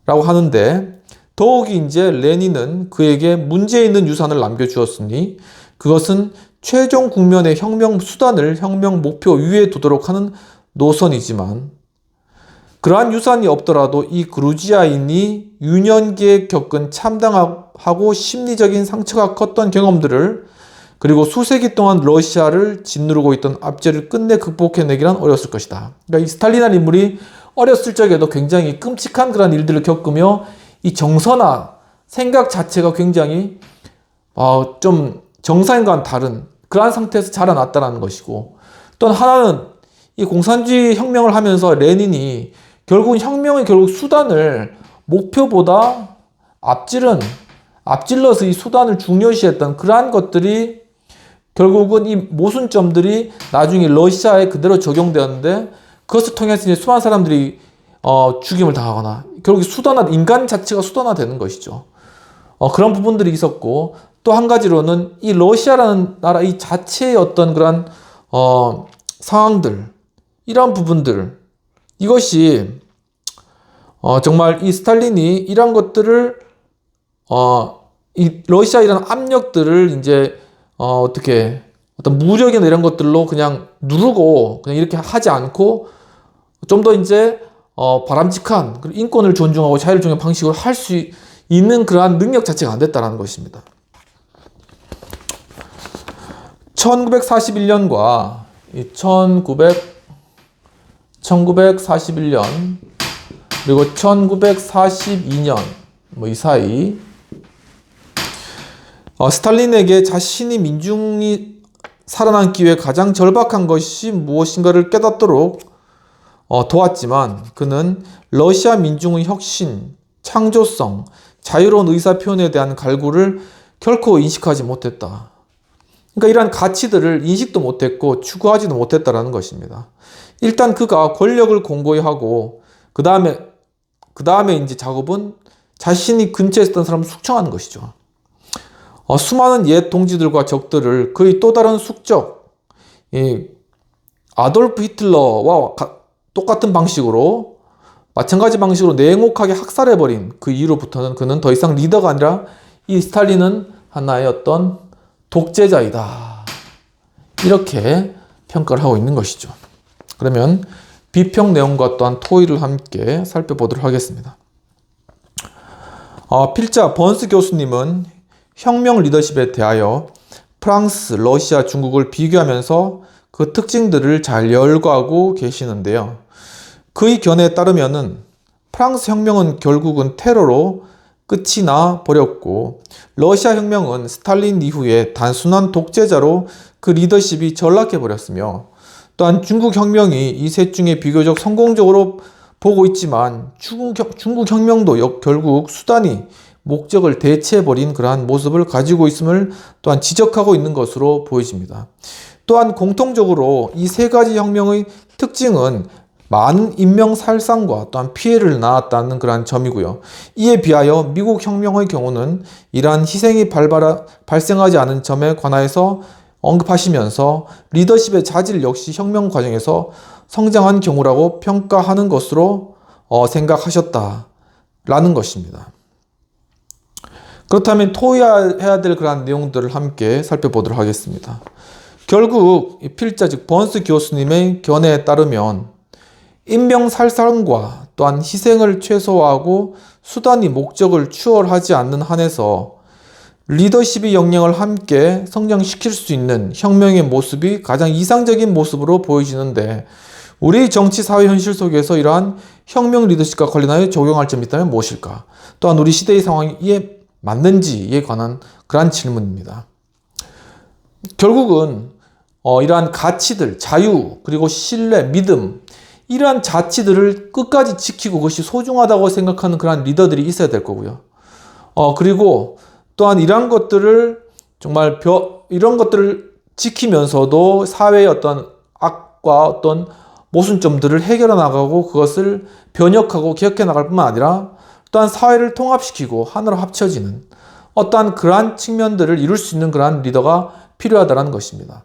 라고 하는데, 더욱이 이제 레닌은 그에게 문제 있는 유산을 남겨주었으니 그것은 최종 국면의 혁명 수단을 혁명 목표 위에 두도록 하는 노선이지만, 그러한 유산이 없더라도 이 그루지아인이 유년기에 겪은 참담하고 심리적인 상처가 컸던 경험들을, 그리고 수세기 동안 러시아를 짓누르고 있던 압제를 끝내 극복해내기란 어려웠을 것이다. 그러니까 이 스탈린이라는 인물이 어렸을 적에도 굉장히 끔찍한 그런 일들을 겪으며 이 정서나 생각 자체가 굉장히 좀 정상인과는 다른 그러한 상태에서 자라났다는 것이고, 또 하나는 이 공산주의 혁명을 하면서 레닌이 결국 수단을 목표보다 앞질러서 이 수단을 중요시했던 그러한 것들이, 결국은 이 모순점들이 나중에 러시아에 그대로 적용되었는데, 그것을 통해서 이제 수많은 사람들이 죽임을 당하거나, 결국 인간 자체가 수단화되는 것이죠. 그런 부분들이 있었고, 또 한 가지로는 이 러시아라는 나라 이 자체의 어떤 그런 상황들, 이러한 부분들, 이것이 정말 이 스탈린이 이런 것들을 이 러시아 이런 압력들을 이제 어떤 무력이나 이런 것들로 그냥 누르고 그냥 이렇게 하지 않고 좀 더 이제 바람직한 인권을 존중하고 자유를 존중하는 방식으로 할 수 있는 그러한 능력 자체가 안 됐다는 것입니다. 1941년과 1941년 그리고 1942년 이 사이 스탈린에게 자신이 민중이 살아남기 위해 가장 절박한 것이 무엇인가를 깨닫도록 도왔지만 그는 러시아 민중의 혁신, 창조성, 자유로운 의사 표현에 대한 갈구를 결코 인식하지 못했다. 그러니까 이러한 가치들을 인식도 못했고 추구하지도 못했다라는 것입니다. 일단 그가 권력을 공고히 하고 그 다음에 이제 작업은 자신이 근처에 있었던 사람을 숙청하는 것이죠. 수많은 옛 동지들과 적들을 그의 또 다른 숙적, 아돌프 히틀러와 똑같은 방식으로 마찬가지 방식으로 냉혹하게 학살해버린 그 이후로부터는 그는 더 이상 리더가 아니라 이 스탈린은 하나의 어떤 독재자이다. 이렇게 평가를 하고 있는 것이죠. 그러면 비평 내용과 또한 토의를 함께 살펴보도록 하겠습니다. 필자 번스 교수님은 혁명 리더십에 대하여 프랑스, 러시아, 중국을 비교하면서 그 특징들을 잘 열거하고 계시는데요. 그의 견해에 따르면은 프랑스 혁명은 결국은 테러로 끝이 나 버렸고 러시아 혁명은 스탈린 이후에 단순한 독재자로 그 리더십이 전락해 버렸으며 또한 중국 혁명이 이 셋 중에 비교적 성공적으로 보고 있지만 중국 혁명도 결국 수단이 목적을 대체해버린 그러한 모습을 가지고 있음을 또한 지적하고 있는 것으로 보여집니다. 또한 공통적으로 이 세 가지 혁명의 특징은 많은 인명살상과 또한 피해를 낳았다는 그러한 점이고요. 이에 비하여 미국 혁명의 경우는 이러한 희생이 발생하지 않은 점에 관하여서 언급하시면서 리더십의 자질 역시 혁명 과정에서 성장한 경우라고 평가하는 것으로 생각하셨다라는 것입니다. 그렇다면 토의해야 될 그러한 내용들을 함께 살펴보도록 하겠습니다. 결국 필자 즉 번스 교수님의 견해에 따르면 인명살상과 또한 희생을 최소화하고 수단이 목적을 추월하지 않는 한에서 리더십의 역량을 함께 성장시킬 수 있는 혁명의 모습이 가장 이상적인 모습으로 보여지는데 우리 정치 사회 현실 속에서 이러한 혁명 리더십과 관련하여 적용할 점이 있다면 무엇일까? 또한 우리 시대의 상황에 맞는지에 관한 그러한 질문입니다. 결국은 이러한 가치들, 자유, 그리고 신뢰, 믿음 이러한 가치들을 끝까지 지키고 그것이 소중하다고 생각하는 그러한 리더들이 있어야 될 거고요. 그리고 또한 이러한 것들을 정말 이런 것들을 지키면서도 사회의 어떤 악과 어떤 모순점들을 해결해 나가고 그것을 변혁하고 개혁해 나갈 뿐만 아니라 또한 사회를 통합시키고 하나로 합쳐지는 어떠한 그러한 측면들을 이룰 수 있는 그러한 리더가 필요하다는 것입니다.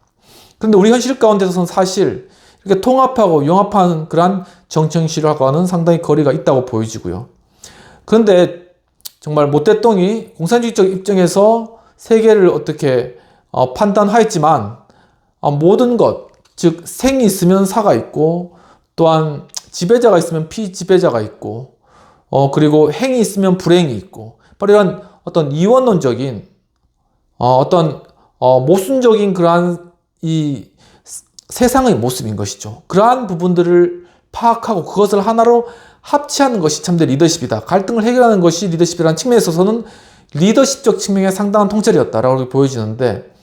그런데 우리 현실 가운데서는 사실 이렇게 통합하고 융합하는 그러한 정치형식하고는 상당히 거리가 있다고 보여지고요. 그런데 정말 모태똥이 공산주의적 입장에서 세계를 어떻게 판단하였지만 모든 것, 즉 생이 있으면 사가 있고 또한 지배자가 있으면 피지배자가 있고 그리고 행이 있으면 불행이 있고 바로 이런 어떤 이원론적인 어떤 모순적인 그러한 이 세상의 모습인 것이죠. 그러한 부분들을 파악하고 그것을 하나로 합치하는 것이 참된 리더십이다. 갈등을 해결하는 것이 리더십이라는 측면에 있어서는 리더십적 측면에 상당한 통찰이었다라고 보여지는데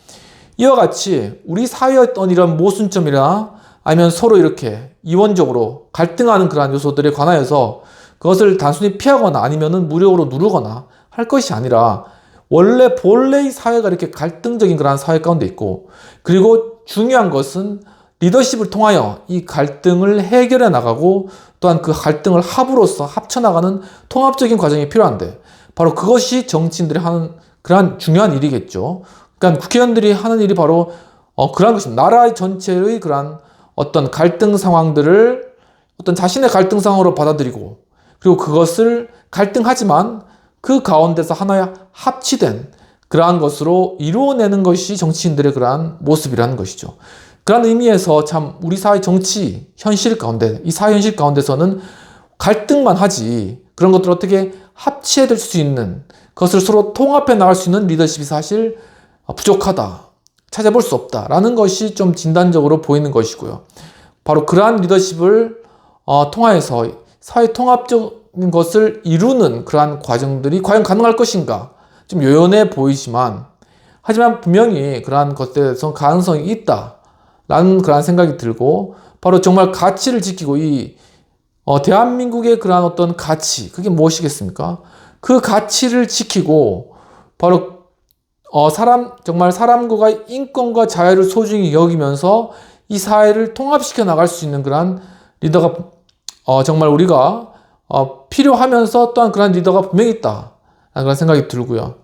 이와 같이 우리 사회의 어떤 이런 모순점이나 아니면 서로 이렇게 이원적으로 갈등하는 그러한 요소들에 관하여서 그것을 단순히 피하거나 아니면은 무력으로 누르거나 할 것이 아니라 본래의 사회가 이렇게 갈등적인 그러한 사회 가운데 있고 그리고 중요한 것은 리더십을 통하여 이 갈등을 해결해 나가고 또한 그 갈등을 합으로써 합쳐나가는 통합적인 과정이 필요한데 바로 그것이 정치인들이 하는 그러한 중요한 일이겠죠. 그러니까 국회의원들이 하는 일이 바로 그러한 것입니다. 나라 전체의 그러한 어떤 갈등 상황들을 어떤 자신의 갈등 상황으로 받아들이고 그리고 그것을 갈등하지만 그 가운데서 하나의 합치된 그러한 것으로 이루어내는 것이 정치인들의 그러한 모습이라는 것이죠. 그런 의미에서 참 우리 사회 정치 현실 가운데 이 사회 현실 가운데서는 갈등만 하지 그런 것들을 어떻게 합치해낼 수 있는 그것을 서로 통합해 나갈 수 있는 리더십이 사실 부족하다. 찾아볼 수 없다라는 것이 좀 진단적으로 보이는 것이고요. 바로 그러한 리더십을 통하여서 사회 통합적인 것을 이루는 그러한 과정들이 과연 가능할 것인가 좀 요연해 보이지만 하지만 분명히 그러한 것에 대해서 가능성이 있다라는 그러한 생각이 들고 바로 정말 가치를 지키고 이 대한민국의 그러한 어떤 가치, 그게 무엇이겠습니까? 그 가치를 지키고 바로 정말 사람과 인권과 자유를 소중히 여기면서 이 사회를 통합시켜 나갈 수 있는 그러한 리더가 정말 우리가 필요하면서 또한 그런 리더가 분명히 있다 라는 그런 생각이 들고요.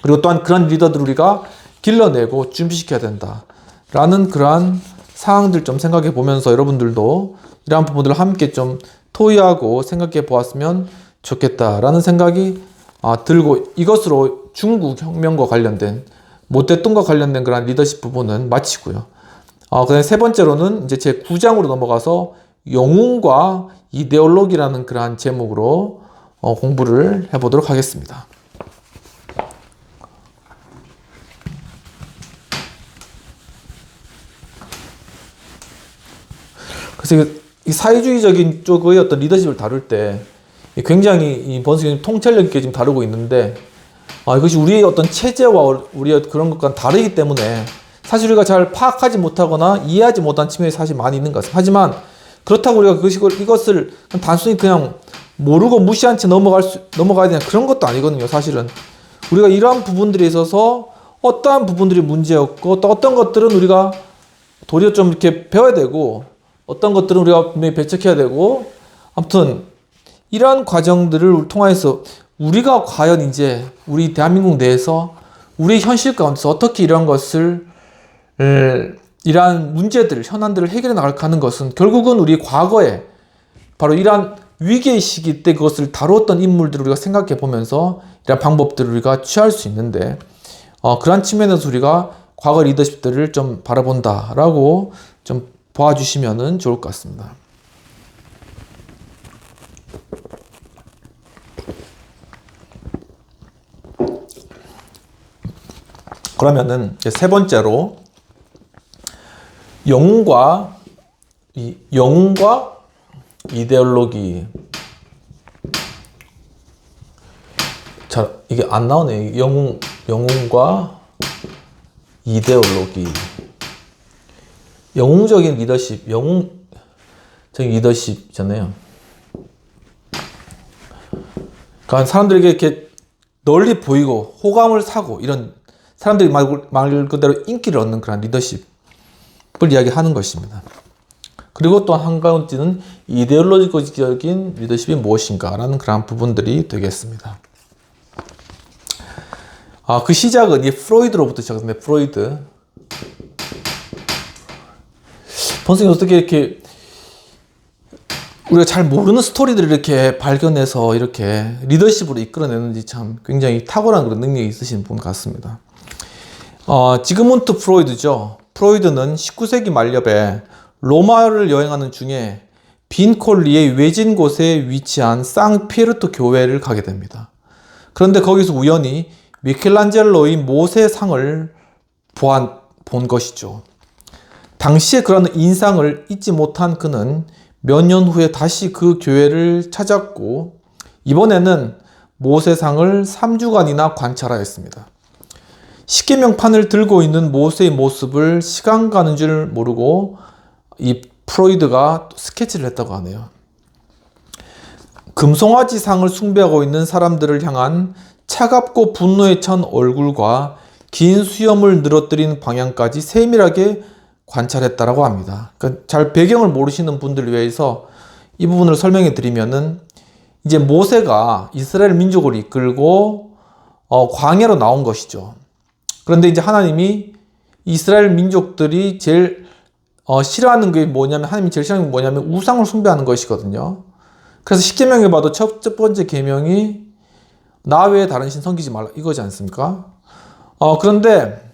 그리고 또한 그런 리더들을 우리가 길러내고 준비시켜야 된다 라는 그러한 사항들 좀 생각해 보면서 여러분들도 이러한 부분들을 함께 좀 토의하고 생각해 보았으면 좋겠다라는 생각이 들고, 이것으로 중국 혁명과 관련된 모태뚱과 관련된 그런 리더십 부분은 마치고요. 그다음에 세 번째로는 이제 제 9장으로 넘어가서 영웅과 이데올로기라는 그러한 제목으로 공부를 해보도록 하겠습니다. 그래서 이 사회주의적인 쪽의 어떤 리더십을 다룰 때 굉장히 이 번스님 통찰력 있게 지금 다루고 있는데, 이것이 우리의 어떤 체제와 우리의 그런 것과는 다르기 때문에 사실 우리가 잘 파악하지 못하거나 이해하지 못한 측면이 사실 많이 있는 것 같습니다. 하지만 그렇다고 우리가 이것을 단순히 그냥 모르고 무시한 채 넘어가야 되냐, 그런 것도 아니거든요. 사실은 우리가 이러한 부분들에 있어서 어떠한 부분들이 문제였고 또 어떤 것들은 우리가 도리어 좀 이렇게 배워야 되고 어떤 것들은 우리가 분명히 배척해야 되고, 아무튼 이러한 과정들을 통해서 우리가 과연 이제 우리 대한민국 내에서 우리 현실 가운데서 어떻게 이러한 것을 이러한 문제들, 현안들을 해결해 나가는 것은 결국은 우리 과거에 바로 이러한 위기의 시기 때 그것을 다루었던 인물들을 우리가 생각해 보면서 이러한 방법들을 우리가 취할 수 있는데, 그러한 측면에서 우리가 과거 리더십들을 좀 바라본다라고 좀 봐주시면 좋을 것 같습니다. 그러면은 세 번째로 영웅과 이데올로기. 자, 이게 안 나오네. 영웅과 이데올로기. 영웅적인 리더십, 영웅적인 리더십이잖아요. 그러니까 사람들에게 이렇게 널리 보이고 호감을 사고 이런 사람들이 말 그대로 인기를 얻는 그런 리더십을 이야기하는 것입니다. 그리고 또 한 가지는 이데올로기적인 리더십이 무엇인가라는 그런 부분들이 되겠습니다. 그 시작은 이 프로이드로부터 시작했는데, 프로이드. 번스님 어떻게 이렇게 우리가 잘 모르는 스토리들을 이렇게 발견해서 이렇게 리더십으로 이끌어내는지 참 굉장히 탁월한 그런 능력이 있으신 분 같습니다. 지그문트 프로이드죠. 프로이드는 19세기 말엽에 로마를 여행하는 중에 빈콜리의 외진 곳에 위치한 상피에르토 교회를 가게 됩니다. 그런데 거기서 우연히 미켈란젤로의 모세상을 본 것이죠. 당시에 그런 인상을 잊지 못한 그는 몇 년 후에 다시 그 교회를 찾았고 이번에는 모세상을 3주간이나 관찰하였습니다. 십계명판을 들고 있는 모세의 모습을 시간 가는 줄 모르고 이 프로이드가 스케치를 했다고 하네요. 금송아지상을 숭배하고 있는 사람들을 향한 차갑고 분노에 찬 얼굴과 긴 수염을 늘어뜨린 방향까지 세밀하게 관찰했다라고 합니다. 그러니까 잘 배경을 모르시는 분들을 위해서 이 부분을 설명해 드리면은, 이제 모세가 이스라엘 민족을 이끌고 광야로 나온 것이죠. 그런데 이제 하나님이 이스라엘 민족들이 제일 싫어하는 게 뭐냐면, 하나님이 제일 싫어하는 게 뭐냐면 우상을 숭배하는 것이거든요. 그래서 십계명에 봐도 첫 번째 계명이 나 외에 다른 신 섬기지 말라 이거지 않습니까? 그런데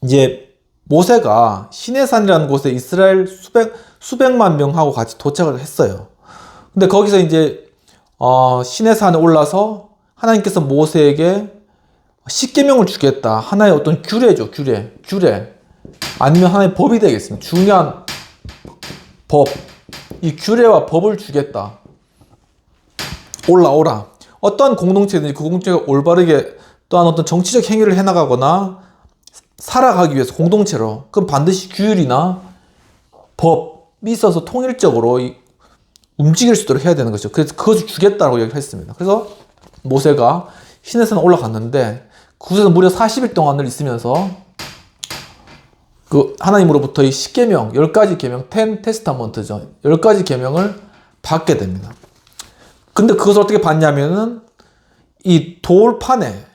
이제 모세가 시내산이라는 곳에 이스라엘 수백만 명하고 같이 도착을 했어요. 근데 거기서 이제 시내산에 올라서 하나님께서 모세에게 십계명을 주겠다. 하나의 어떤 규례죠. 규례. 아니면 하나의 법이 되겠습니다. 중요한 법. 이 규례와 법을 주겠다. 올라오라. 어떠한 공동체든지 그 공동체가 올바르게 또한 어떤 정치적 행위를 해나가거나 살아가기 위해서 공동체로, 그럼 반드시 규율이나 법이 있어서 통일적으로 움직일 수 있도록 해야 되는 것이죠. 그래서 그것을 주겠다고 얘기를 했습니다. 그래서 모세가 시내산에 올라갔는데 그곳에서 무려 40일 동안을 있으면서 그 하나님으로부터 이 10계명, 10가지 계명, 10 테스타먼트죠. 10가지 계명을 받게 됩니다. 근데 그것을 어떻게 받냐면은 이 돌판에,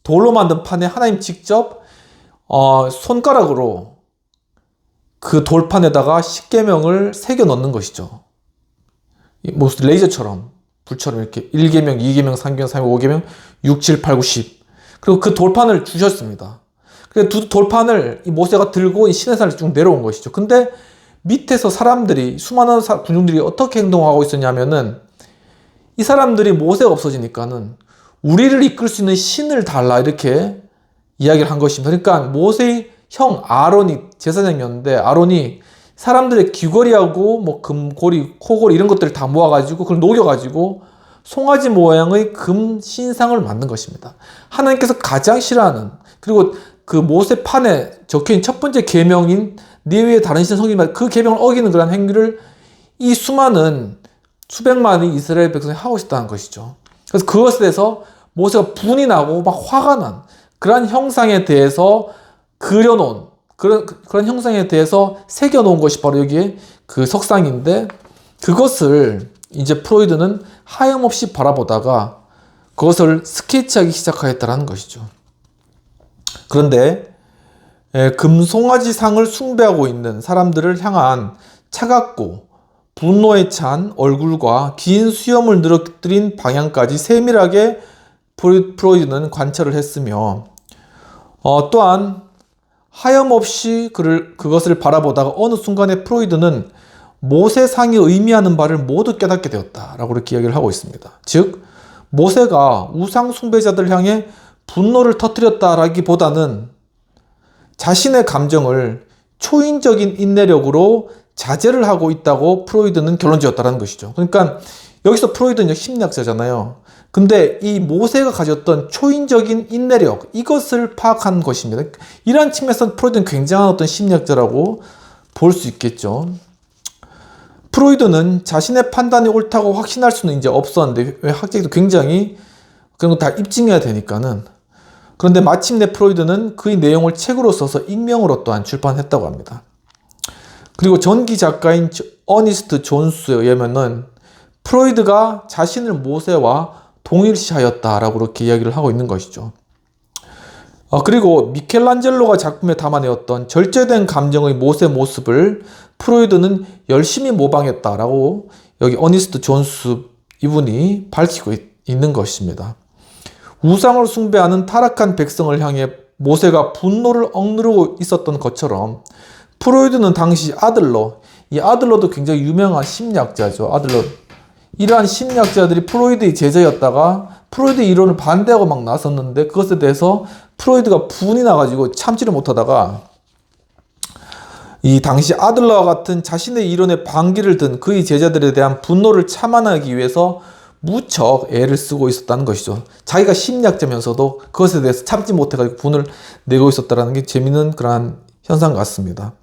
돌로 만든 판에 하나님 직접 손가락으로 그 돌판에다가 10계명을 새겨 넣는 것이죠. 뭐 레이저처럼, 불처럼 이렇게 1계명, 2계명, 3계명, 3계명, 5계명, 6, 7, 8, 9, 10. 그리고 그 돌판을 주셨습니다. 그 돌판을 이 모세가 들고 이 시내산을 쭉 내려온 것이죠. 근데 밑에서 사람들이, 수많은 군중들이 어떻게 행동하고 있었냐면은 이 사람들이 모세가 없어지니까는 우리를 이끌 수 있는 신을 달라 이렇게 이야기를 한 것입니다. 그러니까 모세의 형 아론이 제사장이었는데 아론이 사람들의 귀걸이하고 뭐 금고리, 코고리 이런 것들을 다 모아가지고 그걸 녹여가지고 송아지 모양의 금 신상을 만든 것입니다. 하나님께서 가장 싫어하는, 그리고 그 모세판에 적혀있는 첫 번째 계명인 네 외에 다른 신 섬기지 그 계명을 어기는 그런 행위를 이 수많은 수백만의 이스라엘 백성이 하고 있었다는 것이죠. 그래서 그것에 대해서 모세가 분이 나고 막 화가 난 그런 형상에 대해서 그려놓은 그런 형상에 대해서 새겨놓은 것이 바로 여기에 그 석상인데, 그것을 이제 프로이드는 하염없이 바라보다가 그것을 스케치하기 시작하였다는 것이죠. 그런데 금송아지 상을 숭배하고 있는 사람들을 향한 차갑고 분노에 찬 얼굴과 긴 수염을 늘어뜨린 방향까지 세밀하게 프로이드는 관찰을 했으며, 또한 하염없이 그것을 바라보다가 어느 순간에 프로이드는 모세상이 의미하는 바를 모두 깨닫게 되었다라고 이렇게 이야기를 하고 있습니다. 즉 모세가 우상 숭배자들 향해 분노를 터뜨렸다라기보다는 자신의 감정을 초인적인 인내력으로 자제를 하고 있다고 프로이드는 결론지었다는 것이죠. 그러니까 여기서 프로이드는 심리학자잖아요. 근데 이 모세가 가졌던 초인적인 인내력, 이것을 파악한 것입니다. 이러한 측면에서 프로이드는 굉장한 어떤 심리학자라고 볼 수 있겠죠. 프로이드는 자신의 판단이 옳다고 확신할 수는 이제 없었는데, 왜 학자들도 굉장히 그런 거 다 입증해야 되니까는. 그런데 마침내 프로이드는 그의 내용을 책으로 써서 익명으로 또한 출판했다고 합니다. 그리고 전기 작가인 어니스트 존스에 의하면은 프로이드가 자신을 모세와 동일시하였다라고 그렇게 이야기를 하고 있는 것이죠. 그리고 미켈란젤로가 작품에 담아내었던 절제된 감정의 모세 모습을 프로이드는 열심히 모방했다라고 여기 어니스트 존스 이분이 밝히고 있는 것입니다. 우상을 숭배하는 타락한 백성을 향해 모세가 분노를 억누르고 있었던 것처럼 프로이드는 당시 아들러, 이 아들러도 굉장히 유명한 심리학자죠. 아들러. 이러한 심리학자들이 프로이드의 제자였다가 프로이드 이론을 반대하고 막 나섰는데, 그것에 대해서 프로이드가 분이 나가지고 참지를 못하다가 이 당시 아들러와 같은 자신의 이론에 반기를 든 그의 제자들에 대한 분노를 참아내기 위해서 무척 애를 쓰고 있었다는 것이죠. 자기가 심리학자면서도 그것에 대해서 참지 못해가지고 분을 내고 있었다는 게 재밌는 그러한 현상 같습니다.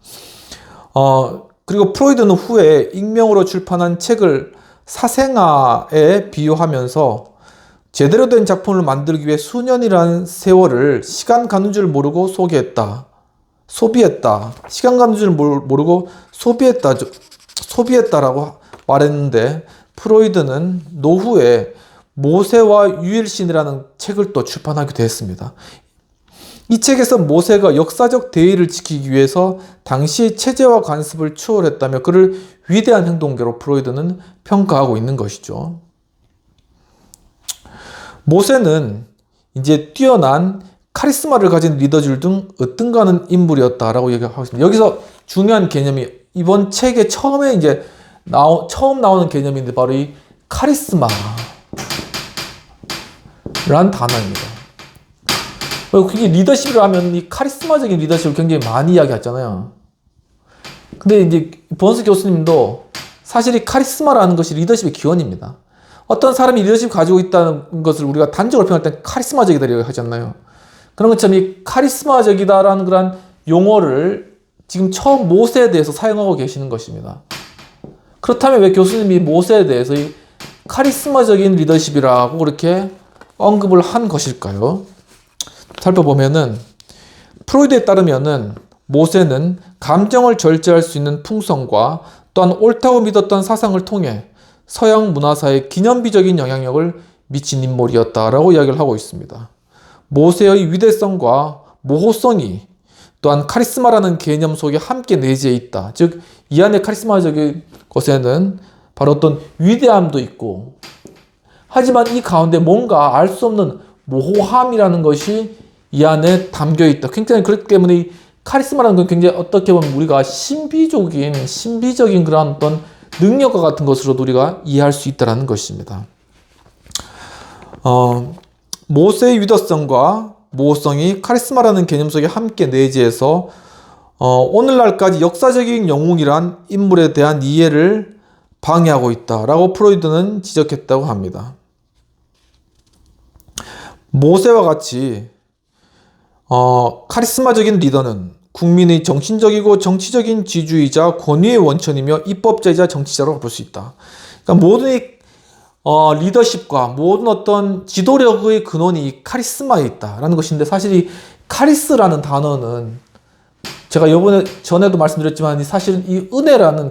그리고 프로이드는 후에 익명으로 출판한 책을 사생아에 비유하면서 제대로 된 작품을 만들기 위해 수년이라는 세월을 시간 가는 줄 모르고 소비했다. 시간 가는 줄 모르고 소비했다라고 말했는데, 프로이드는 노후에 모세와 유일신이라는 책을 또 출판하기도 했습니다. 이 책에서 모세가 역사적 대의를 지키기 위해서 당시의 체제와 관습을 추월했다며 그를 위대한 행동가로 프로이드는 평가하고 있는 것이죠. 모세는 이제 뛰어난 카리스마를 가진 리더줄 등 어떤가는 인물이었다라고 얘기하고 있습니다. 여기서 중요한 개념이 이번 책에 처음에 처음 나오는 개념인데 바로 이 카리스마라는 단어입니다. 그게 리더십을 하면 이 카리스마적인 리더십을 굉장히 많이 이야기하잖아요. 근데 이제 번스 교수님도 사실 이 카리스마라는 것이 리더십의 기원입니다. 어떤 사람이 리더십 가지고 있다는 것을 우리가 단적으로 표현할 때 카리스마적이다 하잖아요. 그런 것처럼 이 카리스마적이다라는 그런 용어를 지금 처음 모세에 대해서 사용하고 계시는 것입니다. 그렇다면 왜 교수님이 모세에 대해서 이 카리스마적인 리더십이라고 그렇게 언급을 한 것일까요? 살펴보면은 프로이드에 따르면은 모세는 감정을 절제할 수 있는 풍성과 또한 옳다고 믿었던 사상을 통해 서양 문화사에 기념비적인 영향력을 미친 인물이었다라고 이야기를 하고 있습니다. 모세의 위대성과 모호성이 또한 카리스마라는 개념 속에 함께 내재해 있다. 즉, 이 안에 카리스마적인 것에는 바로 어떤 위대함도 있고, 하지만 이 가운데 뭔가 알 수 없는 모호함이라는 것이 이 안에 담겨 있다. 굉장히 그렇기 때문에 이 카리스마라는 건 굉장히 어떻게 보면 우리가 신비적인 그런 어떤 능력과 같은 것으로도 우리가 이해할 수 있다는 것입니다. 모세의 위대성과 모호성이 카리스마라는 개념 속에 함께 내재해서 오늘날까지 역사적인 영웅이란 인물에 대한 이해를 방해하고 있다라고 프로이드는 지적했다고 합니다. 모세와 같이 카리스마적인 리더는 국민의 정신적이고 정치적인 지주이자 권위의 원천이며 입법자이자 정치자라고 볼 수 있다. 그러니까 모든 리더십과 모든 어떤 지도력의 근원이 카리스마에 있다라는 것인데, 사실 이 카리스라는 단어는 제가 전에도 말씀드렸지만 사실은 이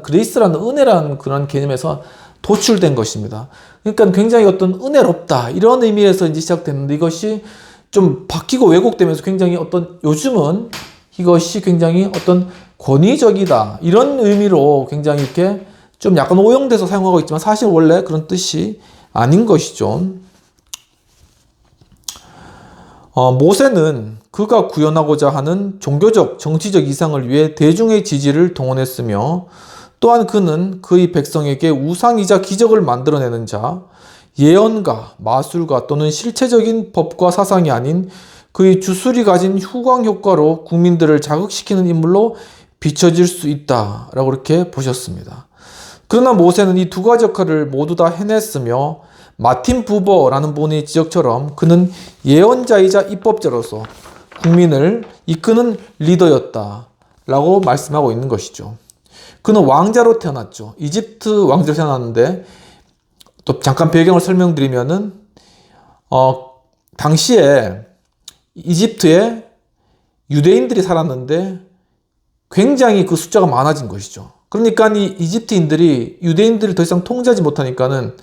그레이스라는 은혜라는 그런 개념에서 도출된 것입니다. 그러니까 굉장히 어떤 은혜롭다 이런 의미에서 이제 시작됐는데, 이것이 좀 바뀌고 왜곡되면서 굉장히 요즘은 이것이 굉장히 어떤 권위적이다 이런 의미로 굉장히 이렇게 좀 약간 오용돼서 사용하고 있지만, 사실 원래 그런 뜻이 아닌 것이죠. 모세는 그가 구현하고자 하는 종교적, 정치적 이상을 위해 대중의 지지를 동원했으며, 또한 그는 그의 백성에게 우상이자 기적을 만들어내는 자, 예언가, 마술가 또는 실체적인 법과 사상이 아닌 그의 주술이 가진 후광 효과로 국민들을 자극시키는 인물로 비춰질 수 있다라고 이렇게 보셨습니다. 그러나 모세는 이 두 가지 역할을 모두 다 해냈으며, 마틴 부버라는 분의 지적처럼 그는 예언자이자 입법자로서 국민을 이끄는 리더였다라고 말씀하고 있는 것이죠. 그는 왕자로 태어났죠. 이집트 왕자로 태어났는데, 또 잠깐 배경을 설명드리면은 당시에 이집트에 유대인들이 살았는데 굉장히 그 숫자가 많아진 것이죠. 그러니까 이 이집트인들이 유대인들을 더 이상 통제하지 못하니까는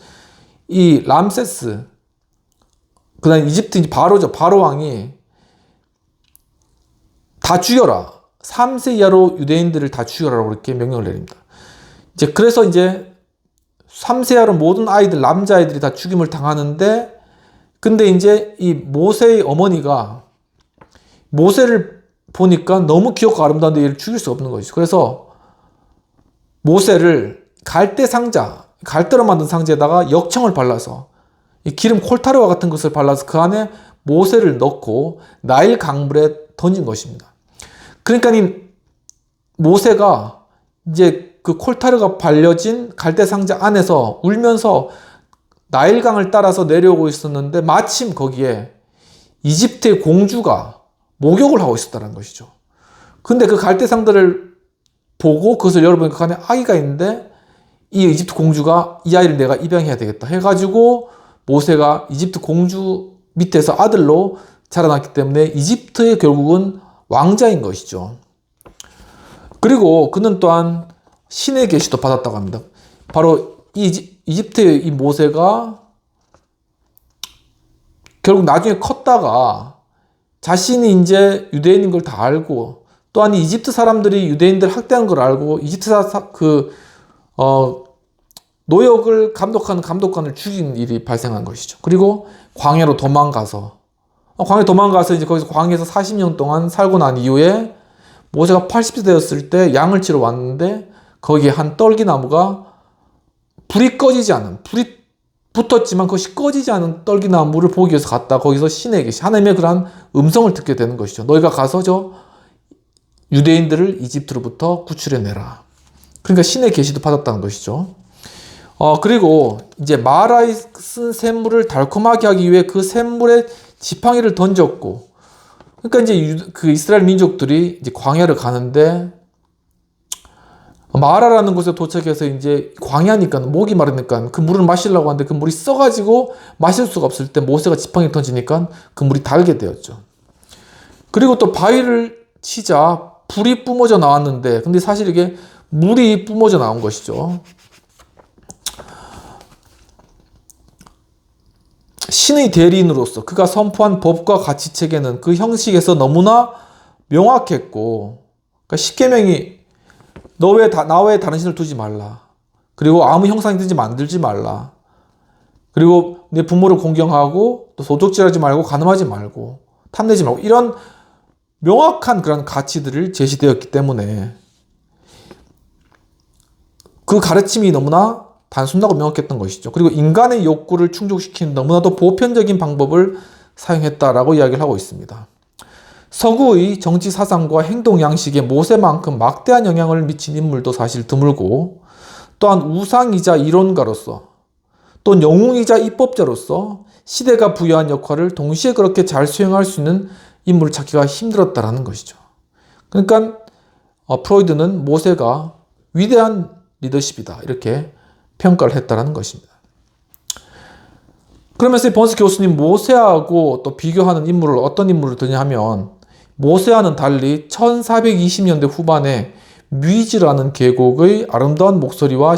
이 람세스, 그다음 이집트 바로죠. 바로 왕이 다 죽여라. 3세 이하로 유대인들을 다 죽여라라고 이렇게 명령을 내립니다. 그래서 3세 이하로 모든 아이들, 남자아이들이 다 죽임을 당하는데, 근데 이 모세의 어머니가 모세를 보니까 너무 귀엽고 아름다운데 얘를 죽일 수 없는 것이죠. 그래서 모세를 갈대로 만든 상자에다가 역청을 발라서 이 기름 콜타르와 같은 것을 발라서 그 안에 모세를 넣고 나일 강물에 던진 것입니다. 그러니까 이 모세가 그 콜타르가 발려진 갈대 상자 안에서 울면서 나일강을 따라서 내려오고 있었는데, 마침 거기에 이집트의 공주가 목욕을 하고 있었다는 것이죠. 근데 그 갈대 상자를 보고 그것을 열어보니까 그 안에 아기가 있는데, 이 이집트 공주가 이 아이를 내가 입양해야 되겠다 해가지고 모세가 이집트 공주 밑에서 아들로 자라났기 때문에 이집트의 결국은 왕자인 것이죠. 그리고 그는 또한 신의 계시도 받았다고 합니다. 바로 이집트의 이 모세가 결국 나중에 컸다가 자신이 유대인인 걸 다 알고, 또한 이집트 사람들이 유대인들 학대한 걸 알고 이집트 노역을 감독하는 감독관을 죽인 일이 발생한 것이죠. 그리고 광야로 도망가서 이제 거기서 광야에서 40년 동안 살고 난 이후에 모세가 80세 되었을 때 양을 치러 왔는데, 거기에 한 떨기나무가 불이 붙었지만 그것이 꺼지지 않은 떨기나무를 보기 위해서 갔다 거기서 신의 계시, 하나님의 그러한 음성을 듣게 되는 것이죠. 너희가 가서 유대인들을 이집트로부터 구출해내라. 그러니까 신의 계시도 받았다는 것이죠. 그리고 이제 마라에 쓴 샘물을 달콤하게 하기 위해 그 샘물에 지팡이를 던졌고, 그러니까 그 이스라엘 민족들이 광야를 가는데 마라라는 곳에 도착해서 이제 광야니까 목이 마르니까 그 물을 마시려고 하는데 그 물이 써가지고 마실 수가 없을 때 모세가 지팡이를 던지니까 그 물이 달게 되었죠. 그리고 또 바위를 치자 불이 뿜어져 나왔는데 근데 사실 이게 물이 뿜어져 나온 것이죠. 신의 대리인으로서 그가 선포한 법과 가치체계는 그 형식에서 너무나 명확했고, 그러니까 십계명이 나 외에 다른 신을 두지 말라. 그리고 아무 형상이든지 만들지 말라. 그리고 내 부모를 공경하고 또 도적질하지 말고 간음하지 말고 탐내지 말고 이런 명확한 그런 가치들을 제시되었기 때문에 그 가르침이 너무나 단순하고 명확했던 것이죠. 그리고 인간의 욕구를 충족시키는 너무나도 보편적인 방법을 사용했다라고 이야기를 하고 있습니다. 서구의 정치 사상과 행동 양식에 모세만큼 막대한 영향을 미친 인물도 사실 드물고, 또한 우상이자 이론가로서 또 영웅이자 입법자로서 시대가 부여한 역할을 동시에 그렇게 잘 수행할 수 있는 인물을 찾기가 힘들었다라는 것이죠. 그러니까 프로이드는 모세가 위대한 리더십이다 이렇게 평가를 했다라는 것입니다. 그러면서 번스 교수님 모세하고 또 비교하는 인물을 어떤 인물을 드냐 하면, 모세와는 달리 1420년대 후반에 뮤이즈라는 계곡의 아름다운 목소리와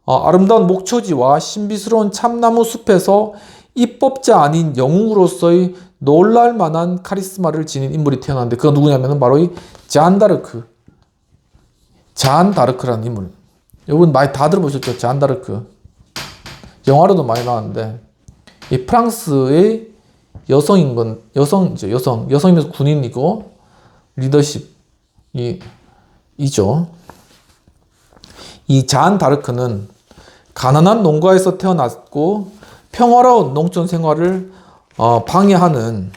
아름다운 목초지와 신비스러운 참나무 숲에서 입법자 아닌 영웅으로서의 놀랄 만한 카리스마를 지닌 인물이 태어났는데, 그가 누구냐면 바로 이 잔 다르크라는 인물. 여러분 많이 다 들어보셨죠? 잔 다르크. 영화로도 많이 나왔는데, 이 프랑스의 여성이면서 군인이고 리더십이죠. 이 잔 다르크는 가난한 농가에서 태어났고 평화로운 농촌 생활을 방해하는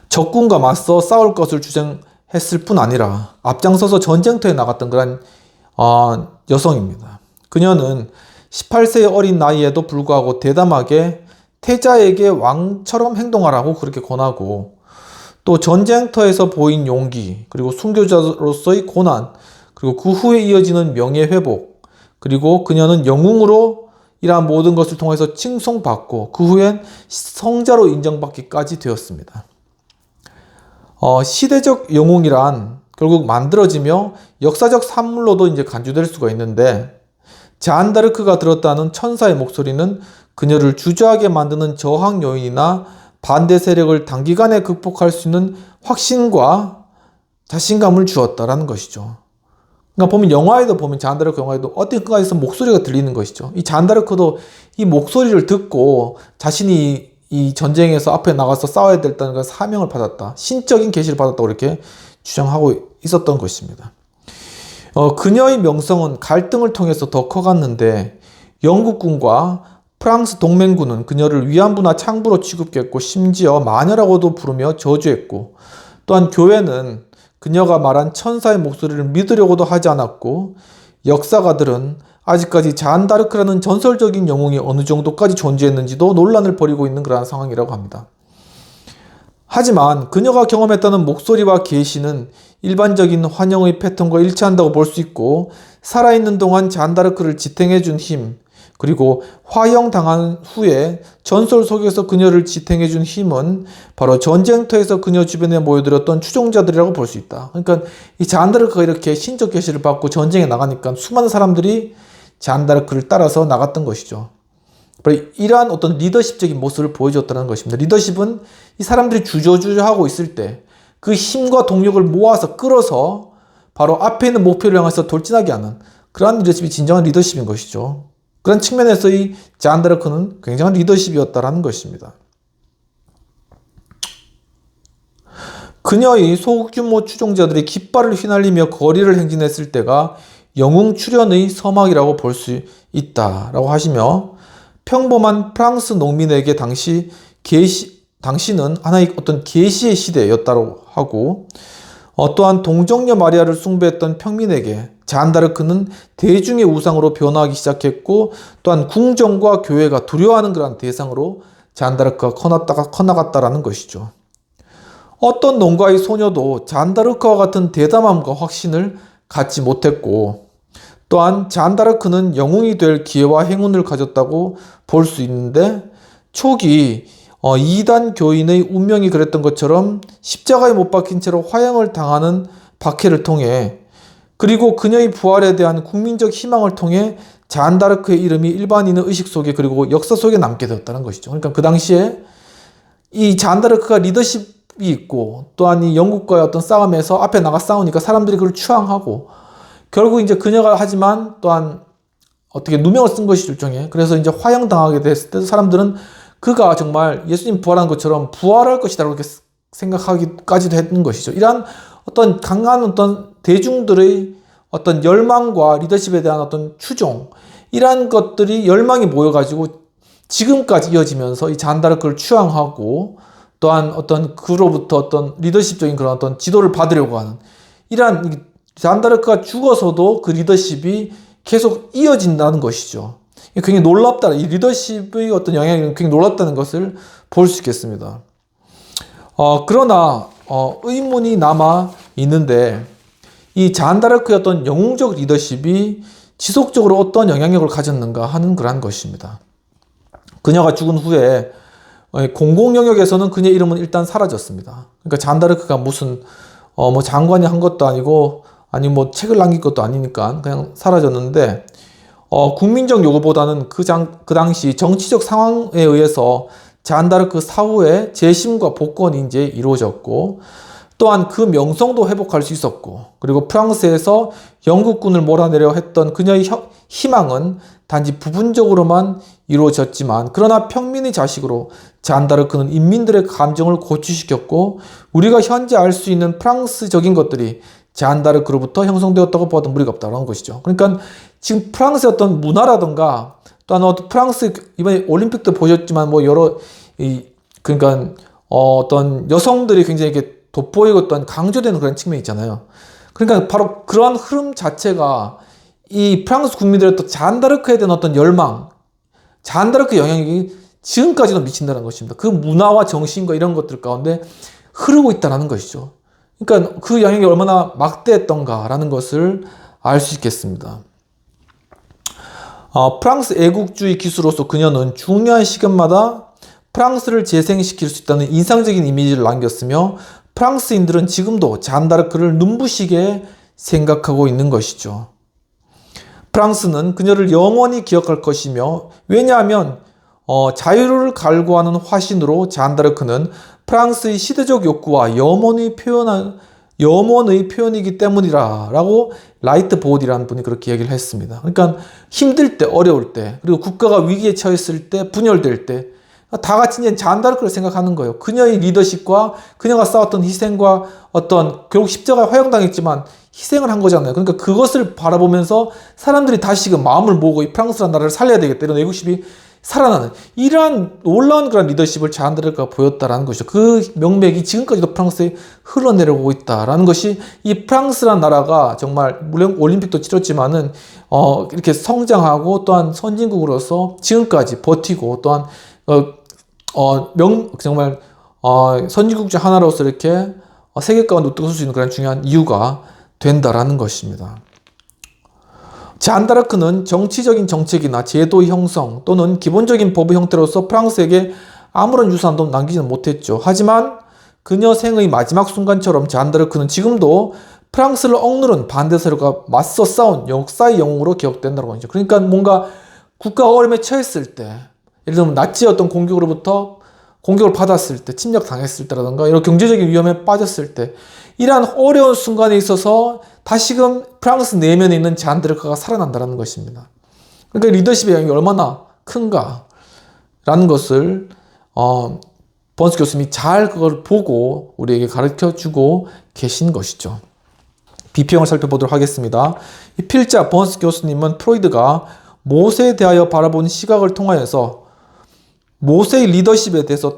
적군과 맞서 싸울 것을 주장했을 뿐 아니라 앞장서서 전쟁터에 나갔던 그런 여성입니다. 그녀는 18세의 어린 나이에도 불구하고 대담하게 태자에게 왕처럼 행동하라고 그렇게 권하고, 또 전쟁터에서 보인 용기, 그리고 순교자로서의 고난, 그리고 그 후에 이어지는 명예회복, 그리고 그녀는 영웅으로 이러한 모든 것을 통해서 칭송받고 그 후엔 성자로 인정받기까지 되었습니다. 시대적 영웅이란 결국 만들어지며 역사적 산물로도 이제 간주될 수가 있는데, 잔 다르크가 들었다는 천사의 목소리는 그녀를 주저하게 만드는 저항 요인이나 반대 세력을 단기간에 극복할 수 있는 확신과 자신감을 주었다라는 것이죠. 그러니까 보면 영화에도 보면 잔 다르크 영화에도 어떤 끝까지서 목소리가 들리는 것이죠. 이 잔 다르크도 이 목소리를 듣고 자신이 이 전쟁에서 앞에 나가서 싸워야 됐다는 그 사명을 받았다, 신적인 계시를 받았다고 이렇게 주장하고 있었던 것입니다. 그녀의 명성은 갈등을 통해서 더 커갔는데, 영국군과 프랑스 동맹군은 그녀를 위안부나 창부로 취급했고 심지어 마녀라고도 부르며 저주했고, 또한 교회는 그녀가 말한 천사의 목소리를 믿으려고도 하지 않았고, 역사가들은 아직까지 잔 다르크라는 전설적인 영웅이 어느 정도까지 존재했는지도 논란을 벌이고 있는 그러한 상황이라고 합니다. 하지만 그녀가 경험했다는 목소리와 계시는 일반적인 환영의 패턴과 일치한다고 볼 수 있고, 살아있는 동안 잔 다르크를 지탱해준 힘, 그리고 화형당한 후에 전설 속에서 그녀를 지탱해준 힘은 바로 전쟁터에서 그녀 주변에 모여들었던 추종자들이라고 볼 수 있다. 그러니까 이 잔 다르크가 이렇게 신적 계시를 받고 전쟁에 나가니까 수많은 사람들이 잔 다르크를 따라서 나갔던 것이죠. 이러한 어떤 리더십적인 모습을 보여줬다는 것입니다. 리더십은 이 사람들이 주저주저하고 있을 때 그 힘과 동력을 모아서 끌어서 바로 앞에 있는 목표를 향해서 돌진하게 하는 그러한 리더십이 진정한 리더십인 것이죠. 그런 측면에서 이 잔 다르크는 굉장한 리더십이었다는 것입니다. 그녀의 소규모 추종자들이 깃발을 휘날리며 거리를 행진했을 때가 영웅 출현의 서막이라고 볼 수 있다라고 하시며, 평범한 프랑스 농민에게 당시는 하나의 어떤 계시의 시대였다고 하고, 또한 동정녀 마리아를 숭배했던 평민에게 잔 다르크는 대중의 우상으로 변화하기 시작했고, 또한 궁정과 교회가 두려워하는 그런 대상으로 잔 다르크가 커나갔다라는 것이죠. 어떤 농가의 소녀도 잔 다르크와 같은 대담함과 확신을 갖지 못했고, 또한 잔다르크는 영웅이 될 기회와 행운을 가졌다고 볼 수 있는데, 초기 이단 교인의 운명이 그랬던 것처럼 십자가에 못 박힌 채로 화형을 당하는 박해를 통해, 그리고 그녀의 부활에 대한 국민적 희망을 통해 잔다르크의 이름이 일반인의 의식 속에 그리고 역사 속에 남게 되었다는 것이죠. 그러니까 그 당시에 이 잔다르크가 리더십이 있고, 또한 이 영국과의 어떤 싸움에서 앞에 나가 싸우니까 사람들이 그걸 추앙하고, 결국 이제 그녀가 하지만 또한 어떻게 누명을 쓴 것이 일종의, 그래서 이제 화형당하게 됐을 때 사람들은 그가 정말 예수님 부활한 것처럼 부활할 것이다 그렇게 생각하기까지도 했는 것이죠. 이러한 어떤 강한 어떤 대중들의 어떤 열망과 리더십에 대한 어떤 추종, 이러한 것들이 열망이 모여가지고 지금까지 이어지면서 이 잔다르크를 추앙하고, 또한 어떤 그로부터 어떤 리더십적인 그런 어떤 지도를 받으려고 하는, 이러한 잔다르크가 죽어서도 그 리더십이 계속 이어진다는 것이죠. 굉장히 놀랍다. 이 리더십의 어떤 영향이 굉장히 놀랍다는 것을 볼 수 있겠습니다. 그러나 의문이 남아 있는데, 이 잔다르크의 어떤 영웅적 리더십이 지속적으로 어떤 영향력을 가졌는가 하는 그러한 것입니다. 그녀가 죽은 후에 공공 영역에서는 그녀의 이름은 일단 사라졌습니다. 그러니까 잔다르크가 무슨 뭐 장관이 한 것도 아니고, 아니 뭐 책을 남긴 것도 아니니까 그냥 사라졌는데, 국민적 요구보다는 그 당시 정치적 상황에 의해서 잔다르크 사후에 재심과 복권이 이제 이루어졌고, 또한 그 명성도 회복할 수 있었고, 그리고 프랑스에서 영국군을 몰아내려 했던 그녀의 희망은 단지 부분적으로만 이루어졌지만, 그러나 평민의 자식으로 잔다르크는 인민들의 감정을 고취시켰고, 우리가 현재 알 수 있는 프랑스적인 것들이 잔다르크로부터 형성되었다고 봐도 무리가 없다는 것이죠. 그러니까 지금 프랑스의 어떤 문화라든가, 또한 프랑스 이번에 올림픽 때 보셨지만 뭐 여러 그러니까 어떤 여성들이 굉장히 이렇게 돋보이고 또한 강조되는 그런 측면이 있잖아요. 그러니까 바로 그러한 흐름 자체가 이 프랑스 국민들의 또 잔다르크에 대한 어떤 열망, 잔다르크 영향이 지금까지도 미친다는 것입니다. 그 문화와 정신과 이런 것들 가운데 흐르고 있다는 것이죠. 그러니까 그 영향이 얼마나 막대했던가라는 것을 알 수 있겠습니다. 프랑스 애국주의 기수로서 그녀는 중요한 시간마다 프랑스를 재생시킬 수 있다는 인상적인 이미지를 남겼으며, 프랑스인들은 지금도 잔다르크를 눈부시게 생각하고 있는 것이죠. 프랑스는 그녀를 영원히 기억할 것이며, 왜냐하면 자유를 갈구하는 화신으로 잔다르크는 프랑스의 시대적 욕구와 염원의 표현이기 때문이라 라고 라이트 보드라는 분이 그렇게 얘기를 했습니다. 그러니까 힘들 때, 어려울 때, 그리고 국가가 위기에 처했을 때, 분열될 때 다 같이 이제 잔다르크를 생각하는 거예요. 그녀의 리더십과 그녀가 쌓았던 희생과 어떤, 결국 십자가에 화형당했지만 희생을 한 거잖아요. 그러니까 그것을 바라보면서 사람들이 다시금 마음을 모으고 이 프랑스라는 나라를 살려야 되겠다, 이런 애국심이 살아나는, 이러한 놀라운 그런 리더십을 잔다르크가 보였다라는 것이죠. 그 명맥이 지금까지도 프랑스에 흘러내려오고 있다라는 것이, 이 프랑스라는 나라가 정말 물론 올림픽도 치렀지만은 이렇게 성장하고 또한 선진국으로서 지금까지 버티고, 또한 정말 선진국 중 하나로서 이렇게 세계 가운데 우뚝 설 수 있는 그런 중요한 이유가 된다라는 것입니다. 잔다르크는 정치적인 정책이나 제도의 형성 또는 기본적인 법의 형태로서 프랑스에게 아무런 유산도 남기지는 못했죠. 하지만 그녀 생의 마지막 순간처럼 잔다르크는 지금도 프랑스를 억누른 반대 세력과 맞서 싸운 역사의 영웅으로 기억된다고 하죠. 그러니까 뭔가 국가가 어려움에 처했을 때, 예를 들면 나치의 어떤 공격을 받았을 때, 침략당했을 때라든가 이런 경제적인 위험에 빠졌을 때, 이러한 어려운 순간에 있어서 다시금 프랑스 내면에 있는 잔다르크가 살아난다는 것입니다. 그러니까 리더십의 영향이 얼마나 큰가라는 것을 번스 교수님이 잘 그걸 보고 우리에게 가르쳐주고 계신 것이죠. 비평을 살펴보도록 하겠습니다. 이 필자 번스 교수님은 프로이드가 모세에 대하여 바라보는 시각을 통하여서 모세의 리더십에 대해서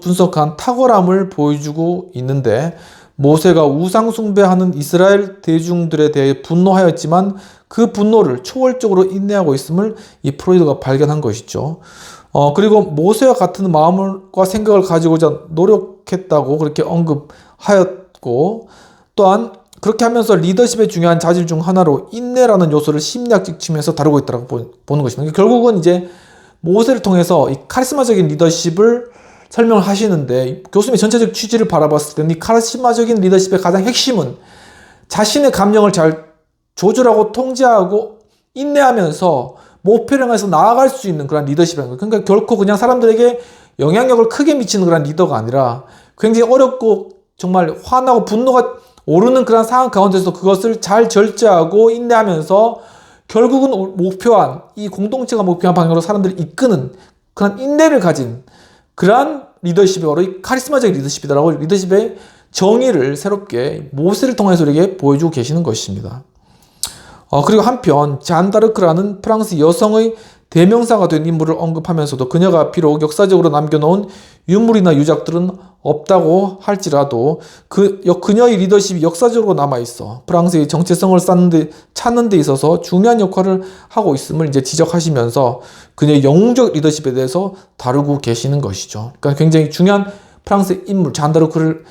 분석한 탁월함을 보여주고 있는데, 모세가 우상 숭배하는 이스라엘 대중들에 대해 분노하였지만 그 분노를 초월적으로 인내하고 있음을 이 프로이드가 발견한 것이죠. 그리고 모세와 같은 마음과 생각을 가지고자 노력했다고 그렇게 언급하였고, 또한 그렇게 하면서 리더십의 중요한 자질 중 하나로 인내라는 요소를 심리학적 측면에서 다루고 있다고 보는 것입니다. 결국은 이제 모세를 통해서 이 카리스마적인 리더십을 설명을 하시는데, 교수님의 전체적 취지를 바라봤을 때는 이 카리스마적인 리더십의 가장 핵심은 자신의 감정을 잘 조절하고 통제하고 인내하면서 목표를 향해서 나아갈 수 있는 그런 리더십이라는 거예요. 그러니까 결코 그냥 사람들에게 영향력을 크게 미치는 그런 리더가 아니라 굉장히 어렵고 정말 화나고 분노가 오르는 그런 상황 가운데서 그것을 잘 절제하고 인내하면서 결국은 목표한, 이 공동체가 목표한 방향으로 사람들을 이끄는 그런 인내를 가진 그러한 리더십이 바로 이 카리스마적 리더십이다라고 리더십의 정의를 새롭게 모세를 통해서 우리에게 보여주고 계시는 것입니다. 그리고 한편 잔다르크라는 프랑스 여성의 대명사가 된 인물을 언급하면서도 그녀가 비록 역사적으로 남겨놓은 유물이나 유작들은 없다고 할지라도 그녀의 리더십이 역사적으로 남아있어 프랑스의 정체성을 찾는 데 있어서 중요한 역할을 하고 있음을 이제 지적하시면서 그녀의 영웅적 리더십에 대해서 다루고 계시는 것이죠. 그러니까 굉장히 중요한 프랑스 인물 잔다르크를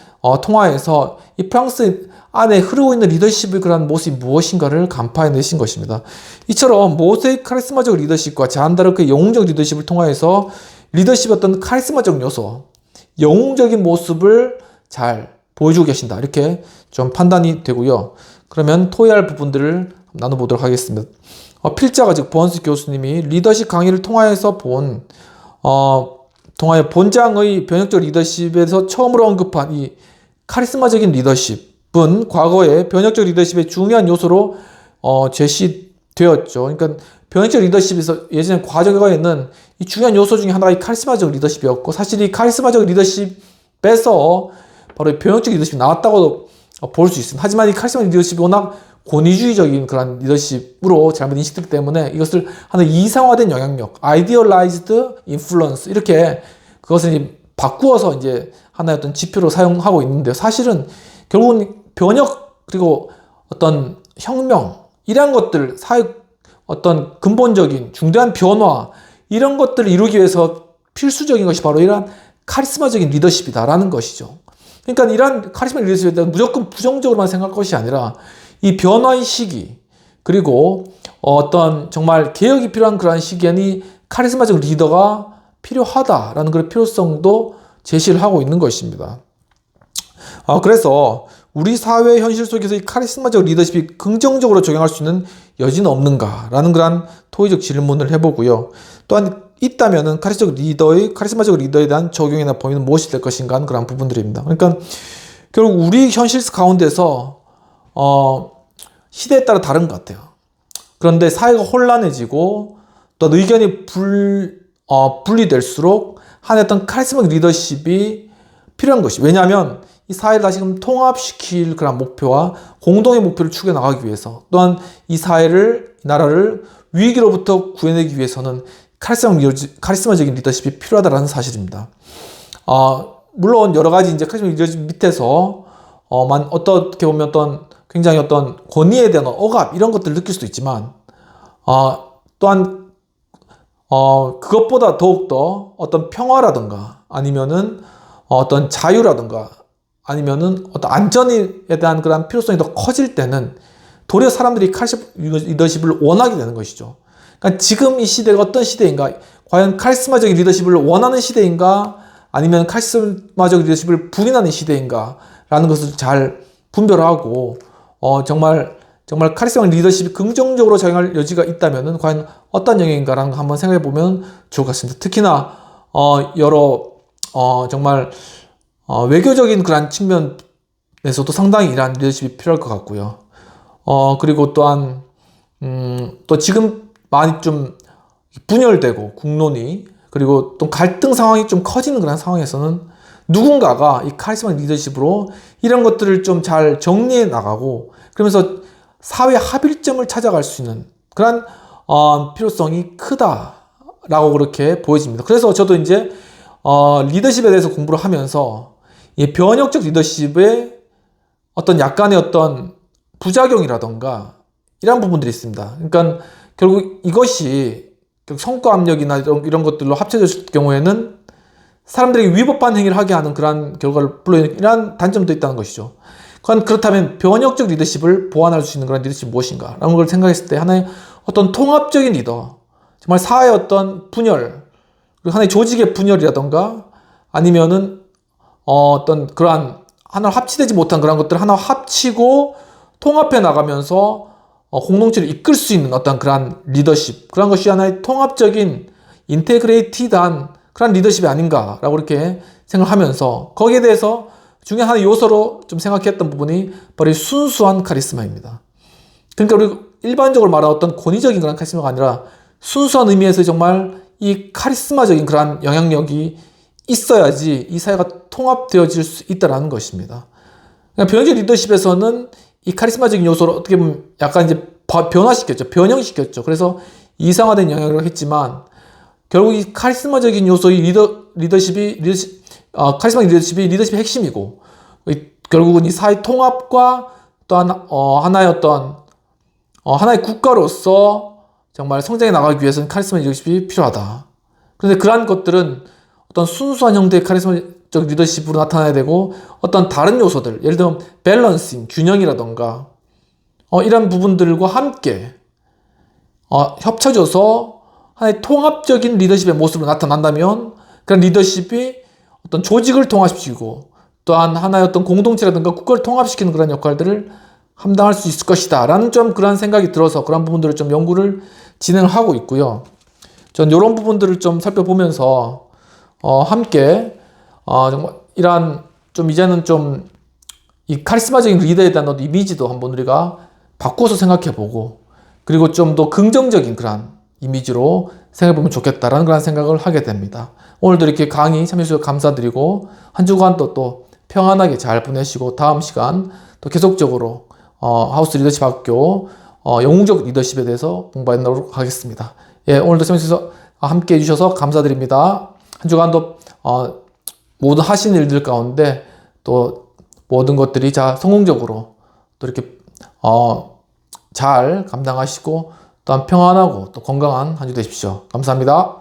통하여서 이 프랑스 안에 흐르고 있는 리더십의 그런 모습이 무엇인가를 간파해내신 것입니다. 이처럼 모세의 카리스마적 리더십과 잔다르크의 영웅적 리더십을 통하여서 리더십의 어떤 카리스마적 요소, 영웅적인 모습을 잘 보여주고 계신다. 이렇게 좀 판단이 되고요. 그러면 토의할 부분들을 나눠보도록 하겠습니다. 필자가 즉 버언스 교수님이 리더십 강의를 통하여서 통하여 본장의 변혁적 리더십에서 처음으로 언급한 이 카리스마적인 리더십은 과거에 변혁적 리더십의 중요한 요소로 제시되었죠. 그러니까 변혁적 리더십에서 예전에 과거에는 이 중요한 요소 중에 하나가 이 카리스마적 리더십이었고, 사실 이 카리스마적 리더십에서 바로 이 변혁적 리더십이 나왔다고 볼 수 있습니다. 하지만 이 카리스마적 리더십이 워낙 권위주의적인 그런 리더십으로 잘못 인식되기 때문에 이것을 하나 이상화된 영향력, idealized influence, 이렇게 그것을 바꾸어서 이제 하나의 어떤 지표로 사용하고 있는데요. 사실은 결국은 변혁 그리고 어떤 혁명 이런 것들, 사회 어떤 근본적인 중대한 변화 이런 것들을 이루기 위해서 필수적인 것이 바로 이러한 카리스마적인 리더십이다라는 것이죠. 그러니까 이러한 카리스마 리더십에 대한 무조건 부정적으로만 생각할 것이 아니라 이 변화의 시기, 그리고 어떤 정말 개혁이 필요한 그러한 시기에는 이 카리스마적 리더가 필요하다라는 그런 필요성도 제시를 하고 있는 것입니다. 그래서 우리 사회 현실 속에서 이 카리스마적 리더십이 긍정적으로 적용할 수 있는 여지는 없는가라는 그런 토의적 질문을 해보고요. 또한 있다면은 카리스마적 리더에 대한 적용이나 범위는 무엇이 될 것인가 하는 그런 부분들입니다. 그러니까 결국 우리 현실 가운데서 시대에 따라 다른 것 같아요. 그런데 사회가 혼란해지고 또 의견이 분리될수록 하나의 어떤 카리스마적 리더십이 필요한 것이. 왜냐하면 이 사회를 다시금 통합시킬 그런 목표와 공동의 목표를 추구해 나가기 위해서, 또한 이 사회를, 이 나라를 위기로부터 구해내기 위해서는 카리스마적인 리더십이 필요하다는 사실입니다. 물론 여러 가지 이제 카리스마 리더십 밑에서 어떻게 보면 어떤 굉장히 어떤 권위에 대한 억압 이런 것들을 느낄 수도 있지만, 또한 그것보다 더욱더 어떤 평화라든가 아니면은 어떤 자유라든가 아니면은 어떤 안전에 대한 그런 필요성이 더 커질 때는 도리어 사람들이 카리스마 리더십을 원하게 되는 것이죠. 그러니까 지금 이 시대가 어떤 시대인가, 과연 카리스마적 리더십을 원하는 시대인가 아니면 카리스마적 리더십을 부인하는 시대인가 라는 것을 잘 분별하고 정말 카리스마 리더십이 긍정적으로 작용할 여지가 있다면은 과연 어떤 영역인가라는 거 한번 생각해 보면 좋을 것 같습니다. 특히나 여러 정말 외교적인 그런 측면에서도 상당히 이러한 리더십이 필요할 것 같고요. 그리고 또한 또 지금 많이 좀 분열되고 국론이, 그리고 또 갈등 상황이 좀 커지는 그런 상황에서는 누군가가 이 카리스마 리더십으로 이런 것들을 좀 잘 정리해 나가고, 그러면서 사회 합일점을 찾아갈 수 있는 그런 필요성이 크다라고 그렇게 보여집니다. 그래서 저도 이제 리더십에 대해서 공부를 하면서 이 변혁적 리더십의 어떤 약간의 어떤 부작용이라던가 이런 부분들이 있습니다. 그러니까 결국 이것이 성과 압력이나 이런 것들로 합쳐졌을 경우에는 사람들에게 위법한 행위를 하게 하는 그런 결과를 불러일으키는 이런 단점도 있다는 것이죠. 그렇다면 변혁적 리더십을 보완할 수 있는 그런 리더십이 무엇인가? 라는 걸 생각했을 때 하나의 어떤 통합적인 리더, 정말 사회의 어떤 분열, 그리고 하나의 조직의 분열이라던가 아니면은 어떤 그러한 하나로 합치되지 못한 그런 것들을 하나 합치고 통합해 나가면서 공동체를 이끌 수 있는 어떤 그러한 리더십, 그런 것이 하나의 통합적인 인테그레이티드한 그런 리더십이 아닌가라고 이렇게 생각하면서 거기에 대해서 중요한 하나의 요소로 좀 생각했던 부분이 바로 이 순수한 카리스마입니다. 그러니까 우리 일반적으로 말하는 어떤 권위적인 그런 카리스마가 아니라 순수한 의미에서 정말 이 카리스마적인 그런 영향력이 있어야지 이 사회가 통합되어질 수 있다는 것입니다. 그러니까 변혁적 리더십에서는 이 카리스마적인 요소를 어떻게 보면 약간 이제 변화시켰죠. 변형시켰죠. 그래서 이상화된 영향을 했지만 결국 이 카리스마적인 요소의 카리스마 리더십이 리더십의 핵심이고 결국은 이 사회 통합과 또한 하나의 어떤 하나의 국가로서 정말 성장해 나가기 위해서는 카리스마 리더십이 필요하다. 그런데 그러한 것들은 어떤 순수한 형태의 카리스마적 리더십으로 나타나야 되고 어떤 다른 요소들, 예를 들면 밸런싱, 균형이라던가 이런 부분들과 함께 협쳐져서 하나의 통합적인 리더십의 모습으로 나타난다면 그런 리더십이 어떤 조직을 통합시키고 또한 하나의 어떤 공동체라든가 국가를 통합시키는 그런 역할들을 감당할 수 있을 것이다 라는 좀 그런 생각이 들어서 그런 부분들을 좀 연구를 진행하고 있고요. 전 이런 부분들을 좀 살펴보면서 함께 정말 이러한 좀 이제는 좀 이 카리스마적인 리더에 대한 이미지도 한번 우리가 바꿔서 생각해보고 그리고 좀 더 긍정적인 그런 이미지로 생각해보면 좋겠다라는 그런 생각을 하게 됩니다. 오늘도 이렇게 강의 참여해주셔서 감사드리고 한 주간 또 평안하게 잘 보내시고 다음 시간 또 계속적으로 하우스 리더십 학교 영웅적 리더십에 대해서 공부하도록 하겠습니다. 예, 오늘도 참여해주셔서 함께 해주셔서 감사드립니다. 한 주간도 모든 하시는 일들 가운데 또 모든 것들이 성공적으로 또 이렇게 잘 감당하시고 또한 평안하고 또 건강한 한 주 되십시오. 감사합니다.